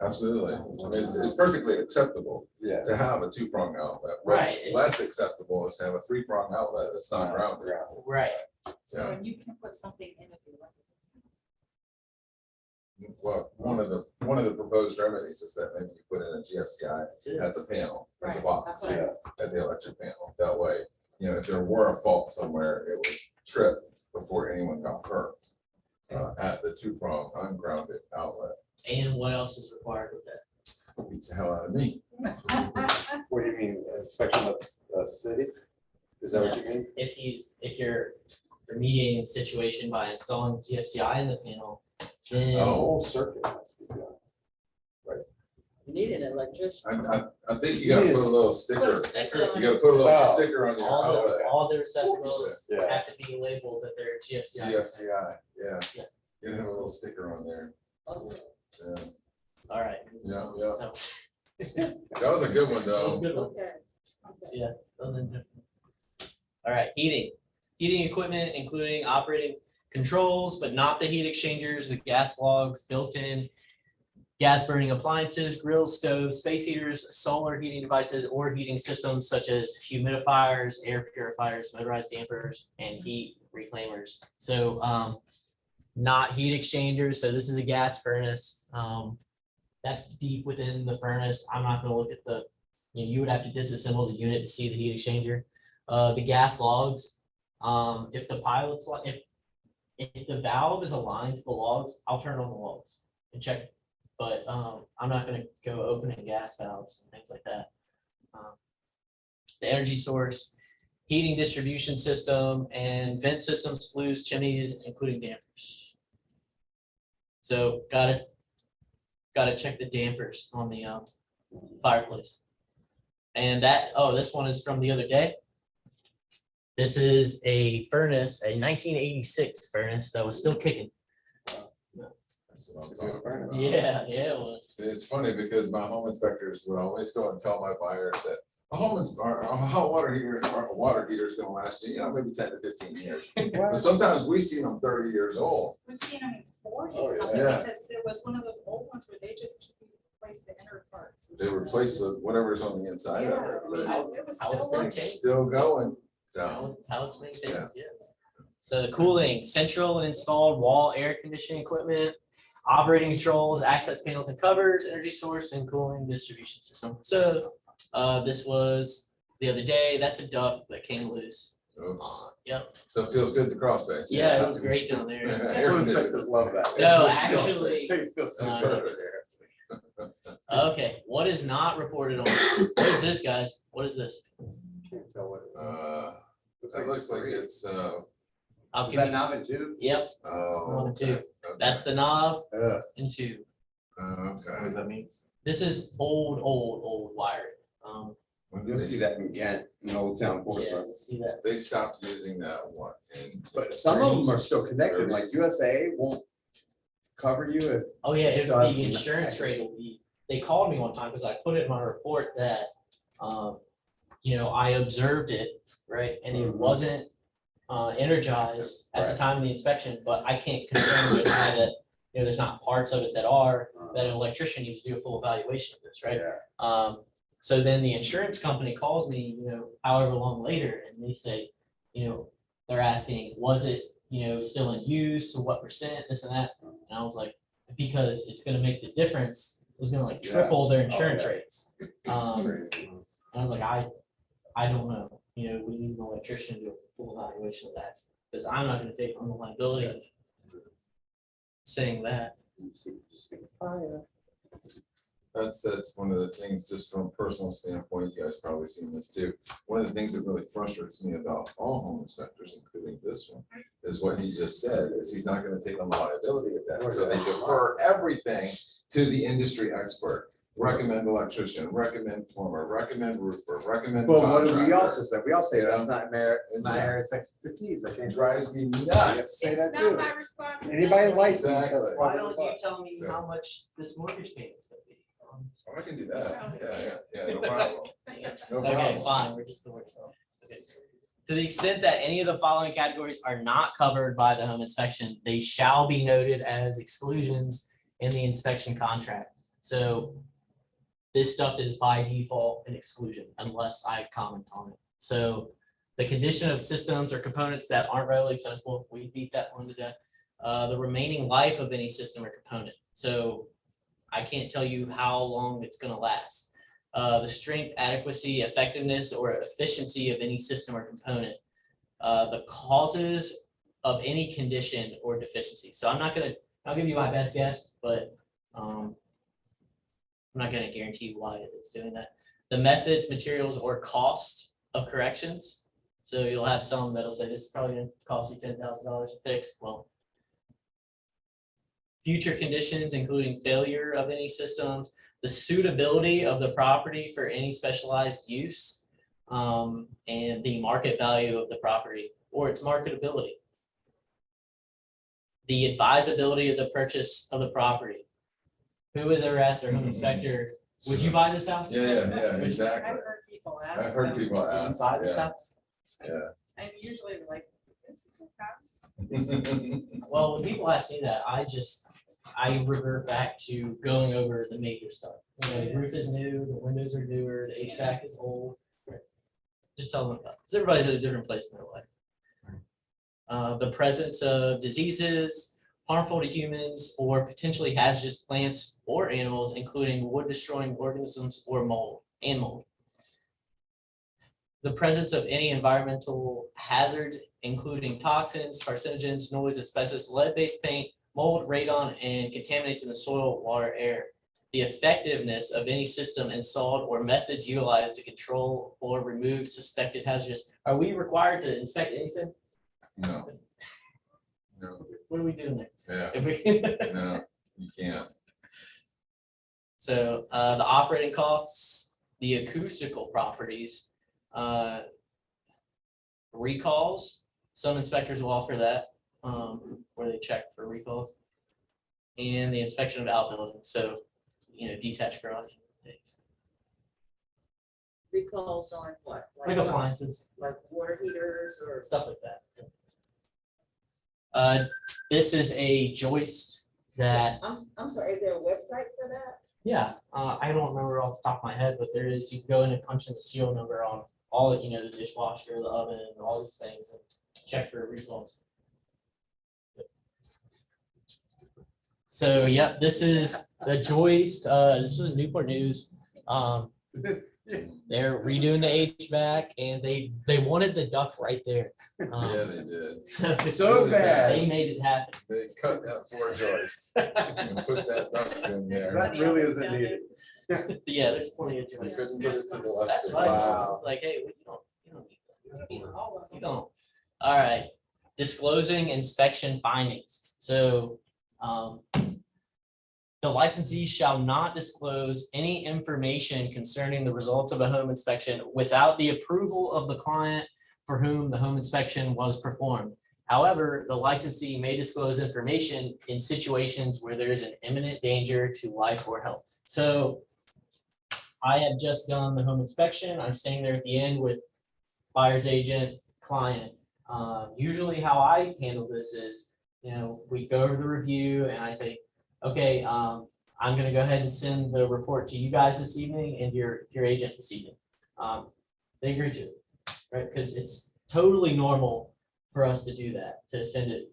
absolutely. I mean, it's perfectly acceptable Yeah. to have a 2-prong outlet. Right, What's it's- less acceptable is to have a 3-prong outlet that's not grounded. Right. So and you can put something in if you like. Well, one of the proposed remedies is that maybe you put in a GFCI That's it. at the panel, at the Right, box, that's at the electric panel. That way, if there were a fault somewhere, it would trip before anyone got hurt. At the 2-prong ungrounded outlet. And what else is required with that? Beats the hell out of me. What do you mean, inspection of the city? Is that what you Yes. mean? If you're remediating the situation by installing GFCI in the panel, then The whole circuit has to be done. you need an electrician. I think you gotta put a little sticker. that's it. You gotta put a little Oh. sticker on your outlet. All the receptacles Yeah. have to be labeled that they're GFCI. GFCI, yeah. Yeah. You gotta have a little sticker on there. Okay. Yeah, All right. yeah. That was That was a good one, that was a though. good one. Okay. Yeah. those are different. All right, heating equipment, including operating controls, but not the heat exchangers, the gas logs, built-in gas burning appliances, grills, stoves, space heaters, solar heating devices, or heating systems such as humidifiers, air purifiers, motorized dampers, and heat reclaimers. So not heat exchangers. So this is a gas furnace. That's deep within the furnace. I'm not going to look at you would have to disassemble the unit to see the heat exchanger. The gas logs, if the pilot's, if the valve is aligned to the logs, I'll turn on the logs and check. But I'm not gonna go opening gas valves and things like that. The energy source, heating distribution system, and vent systems, flues, chimneys, including dampers. So gotta check the dampers on the fireplace. And this one is from the other day. This is a furnace, a 1986 furnace that was still kicking. That's what I'm talking about. Yeah, it was. See, it's funny because my home inspectors would always go and tell my buyers that a hot water heater or a water heater is gonna last you, maybe 10 to 15 years. But sometimes we see them 30 years old. We've seen them in 40 Oh, yeah. something, Yeah. because there was one of those old ones where they just replaced the inner parts. They replace whatever's on the inside of Yeah, it, I but mean, it was How it's still been working. it's still going. So, How it's maintained, Yeah. yeah. So the cooling, central and installed wall air conditioning equipment, operating controls, access panels and covers, energy source, and cooling distribution system. So this was the other day. That's a duct that came loose. Oops. Yep. So it feels good to cross space. Yeah, it was great down there. Air Inspectors love that. No, It feels actually- good. It feels so No, good no. over there. Okay, what is not reported on? What is this, guys? What is this? Can't tell what. It looks like it's, I'll Is give that you. knob and tube? Yep, oh. One and two. okay, that's the knob Yeah. and two. Okay. that mean? This is old wiring. When did You'll they- see that in Ghent, in Old Town Yeah, Portsmouth. see that? They stopped using that one. But some of them are still connected, like USA won't cover you if. Oh, yeah, if Still has the some- insurance rate will be, they called me one time because I put it in my report that, I observed it, right? And it Mhm. wasn't energized at the Right. time of the inspection, but I can't confirm or deny that, there's not parts of it that are, that an electrician needs to do a full evaluation of this, right? Yeah. So then the insurance company calls me, however long later, and they say, they're asking, was it, still in use, or what percent, this and that? And I was like, because it's gonna make the difference, it was gonna like Yeah. triple their Oh, insurance yeah. rates. And I was like, I don't know, we need an electrician to do a full evaluation of that, because I'm not gonna take on the liability of saying that. That's one of the things, just from a personal standpoint, you guys probably seen this too. One of the things that really frustrates me about all home inspectors, including this one, is what he just said, is he's not gonna take on the liability of that. So they defer everything to the industry expert. Recommend electrician, recommend plumber, recommend roofer, recommend Well, what do we contractor. also say? We all say that's not my Exactly. area of expertise. I It can't. drives me You have nuts. to say that It's too. not my responsibility. Anybody licensed? Exactly. that's Why probably don't you tell me So- how much this mortgage payment is gonna be? Oh, I can do that. Yeah, no problem. No Okay, problem. fine, we're just the worst. Okay. To the extent that any of the following categories are not covered by the home inspection, they shall be noted as exclusions in the inspection contract. So this stuff is by default an exclusion unless I comment on it. So the condition of systems or components that aren't readily accessible, we beat that one to death. The remaining life of any system or component. So I can't tell you how long it's gonna last. The strength, adequacy, effectiveness, or efficiency of any system or component. The causes of any condition or deficiency. So I'll give you my best guess, but I'm not gonna guarantee why it's doing that. The methods, materials, or cost of corrections. So you'll have some that'll say this is probably gonna cost you $10,000 to fix. Well, future conditions, including failure of any systems, the suitability of the property for any specialized use, and the market value of the property or its marketability. The advisability of the purchase of the property. Who has ever asked their home inspector, would you buy this house? Yeah, exactly. I've heard people ask. I've heard them, people Would you ask, buy this yeah, house? And usually they're like, this is a house. yeah. Well, when people ask me that, I revert back to going over the major stuff. The roof is new, the windows are newer, the HVAC is old. Just tell them about, because everybody's at a different place in their life. The presence of diseases, harmful to humans, or potentially hazardous plants or animals, including wood-destroying organisms or mold. The presence of any environmental hazards, including toxins, carcinogens, noise, asbestos, lead-based paint, mold, radon, and contaminants in the soil, water, air. The effectiveness of any system installed or methods utilized to control or remove suspected hazardous. Are we required to inspect anything? No. No, What are we doing there? yeah, If we- no, you can't. So the operating costs, the acoustical properties, recalls, some inspectors will offer that, where they check for recalls. And the inspection of outbuildings, so, detached garage things, Recalls on what? like appliances, Like water heaters or? stuff like that. This is a joist that, I'm sorry, is there a website for that? yeah, I don't remember off the top of my head, but there is, you can go in and punch in the serial number on all, the dishwasher, the oven, all these things, and check for recalls. So, yeah, this is the joist, this was Newport News. They're redoing the HVAC and they wanted the duct right there. Yeah, they did. So bad. They made it happen. They cut that floor joist and put that duct in there. That really isn't needed. Yeah, there's plenty of They choices. couldn't put it to the left. That's six why inches. it's like, hey, you don't. All right, disclosing inspection findings. So, the licensee shall not disclose any information concerning the results of a home inspection without the approval of the client for whom the home inspection was performed. However, the licensee may disclose information in situations where there is an imminent danger to life or health. So I have just done the home inspection. I'm staying there at the end with buyer's agent, client. Usually how I handle this is, we go over the review and I say, okay, I'm gonna go ahead and send the report to you guys this evening and your agent this evening. They agree to it, right? Because it's totally normal for us to do that, to send it.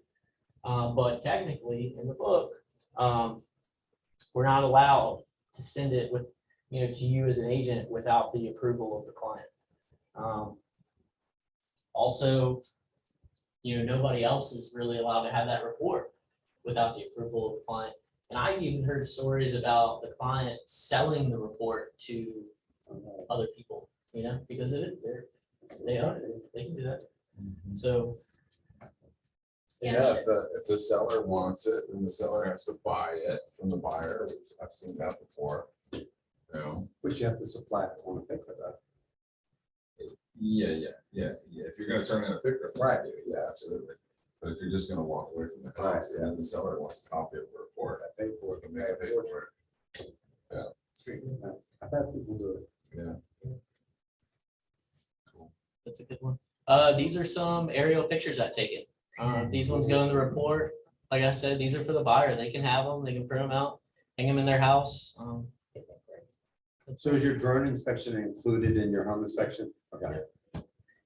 But technically in the book, we're not allowed to send it with, to you as an agent without the approval of the client. Also, nobody else is really allowed to have that report without the approval of the client. And I even heard stories about the client selling the report to other people, because they own it, they can do that. So. Yeah, if the seller wants it, then the seller has to buy it from the buyer. I've seen that before. But you have to supply it on a picture though. Yeah. If you're gonna turn in a picture, right, yeah, absolutely. But if you're just gonna walk away from the house and then the seller wants a copy of the report, I pay for it, and they pay for it. Yeah. Sweet. I've had people do it. Yeah. That's a good one. These are some aerial pictures I've taken. These ones go in the report. Like I said, these are for the buyer. They can have them, they can print them out, hang them in their house. So is your drone inspection included in your home inspection? Okay.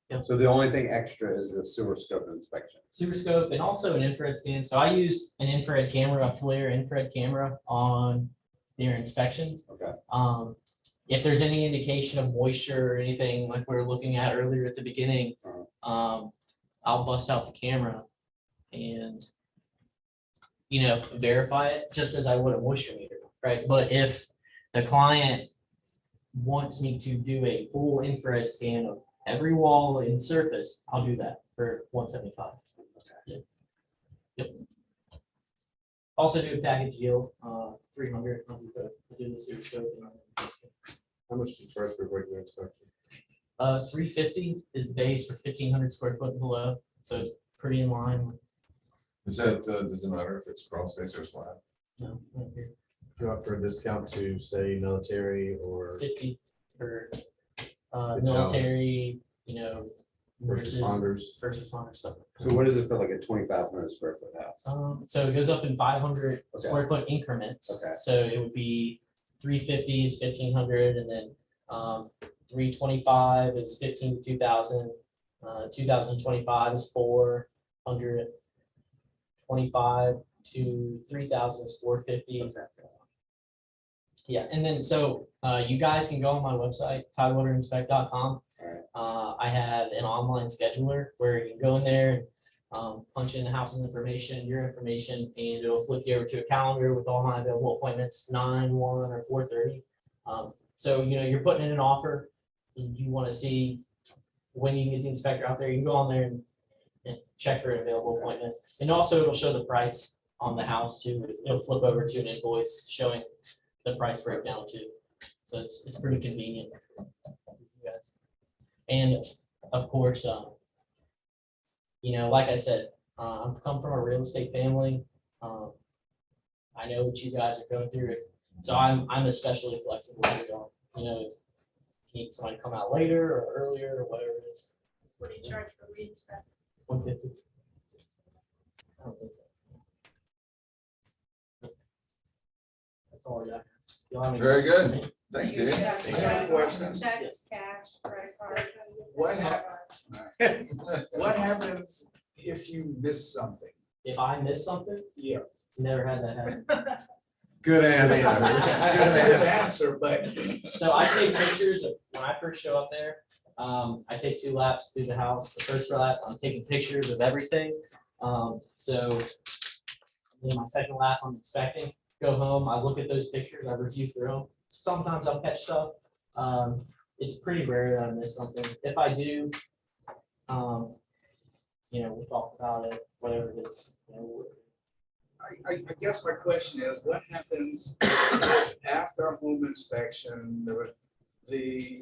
Yep. So the only thing extra is the sewer scope inspection. Sewer scope and also an infrared scan. So I use an infrared camera, a FLIR infrared camera on their inspections. Okay. If there's any indication of moisture or anything like we were looking at earlier at the beginning, I'll bust out the camera and verify it just as I would a moisture meter, right? But if the client wants me to do a full infrared scan of every wall and surface, I'll do that for $175. Yep. Also do a package deal, $300. I'll do the sewer scope. How much do you charge for regular inspection? $350 is base for 1,500 square foot and below, so it's pretty in line. Does it matter if it's crawl space or slab? No, not here. If you offer a discount to say military or 50 for Good job. military, first responders. first responder stuff. So what is it for like a 2,500 square foot house? So it goes up in 500 Okay. square foot increments. Okay. So it would be 350 is 1,500, and then 325 is 15 to 2,000. 2025 is 400. 25 to 3,000 is 450. Okay. Yeah, and then so you guys can go on my website, tidewaterinspect.com. I have an online scheduler where you can go in there, punch in the house's information, your information, and it'll flip you over to a calendar with all my available appointments, 9, 1, or 4:30. So you're putting in an offer, and you want to see when you can get the inspector out there. You can go on there and check for an available appointment, and also it'll show the price on the house too. It'll flip over to an invoice showing the price breakdown too. So it's pretty convenient for you guys. And of course, like I said, I'm come from a real estate family. I know what you guys are going through. So I'm especially flexible. If you need somebody to come out later or earlier or whatever it is. What do you charge for re-inspect? 150. I don't think so. That's all I got. Y'all have any Very questions for good. me? Thanks, Dave. Yeah. I have a question. Checks, cash, credit card. What happens if you miss something? If I miss something, Yeah. never had that happen. Good That's answer. a good answer, but So I take pictures of when I first show up there. I take 2 laps through the house. The first lap, I'm taking pictures of everything. So then my second lap, I'm inspecting. Go home, I look at those pictures, I review through them. Sometimes I'll catch stuff. It's pretty rare that I miss something. If I do, we'll talk about it, whatever it is. I guess my question is, what happens after a home inspection, the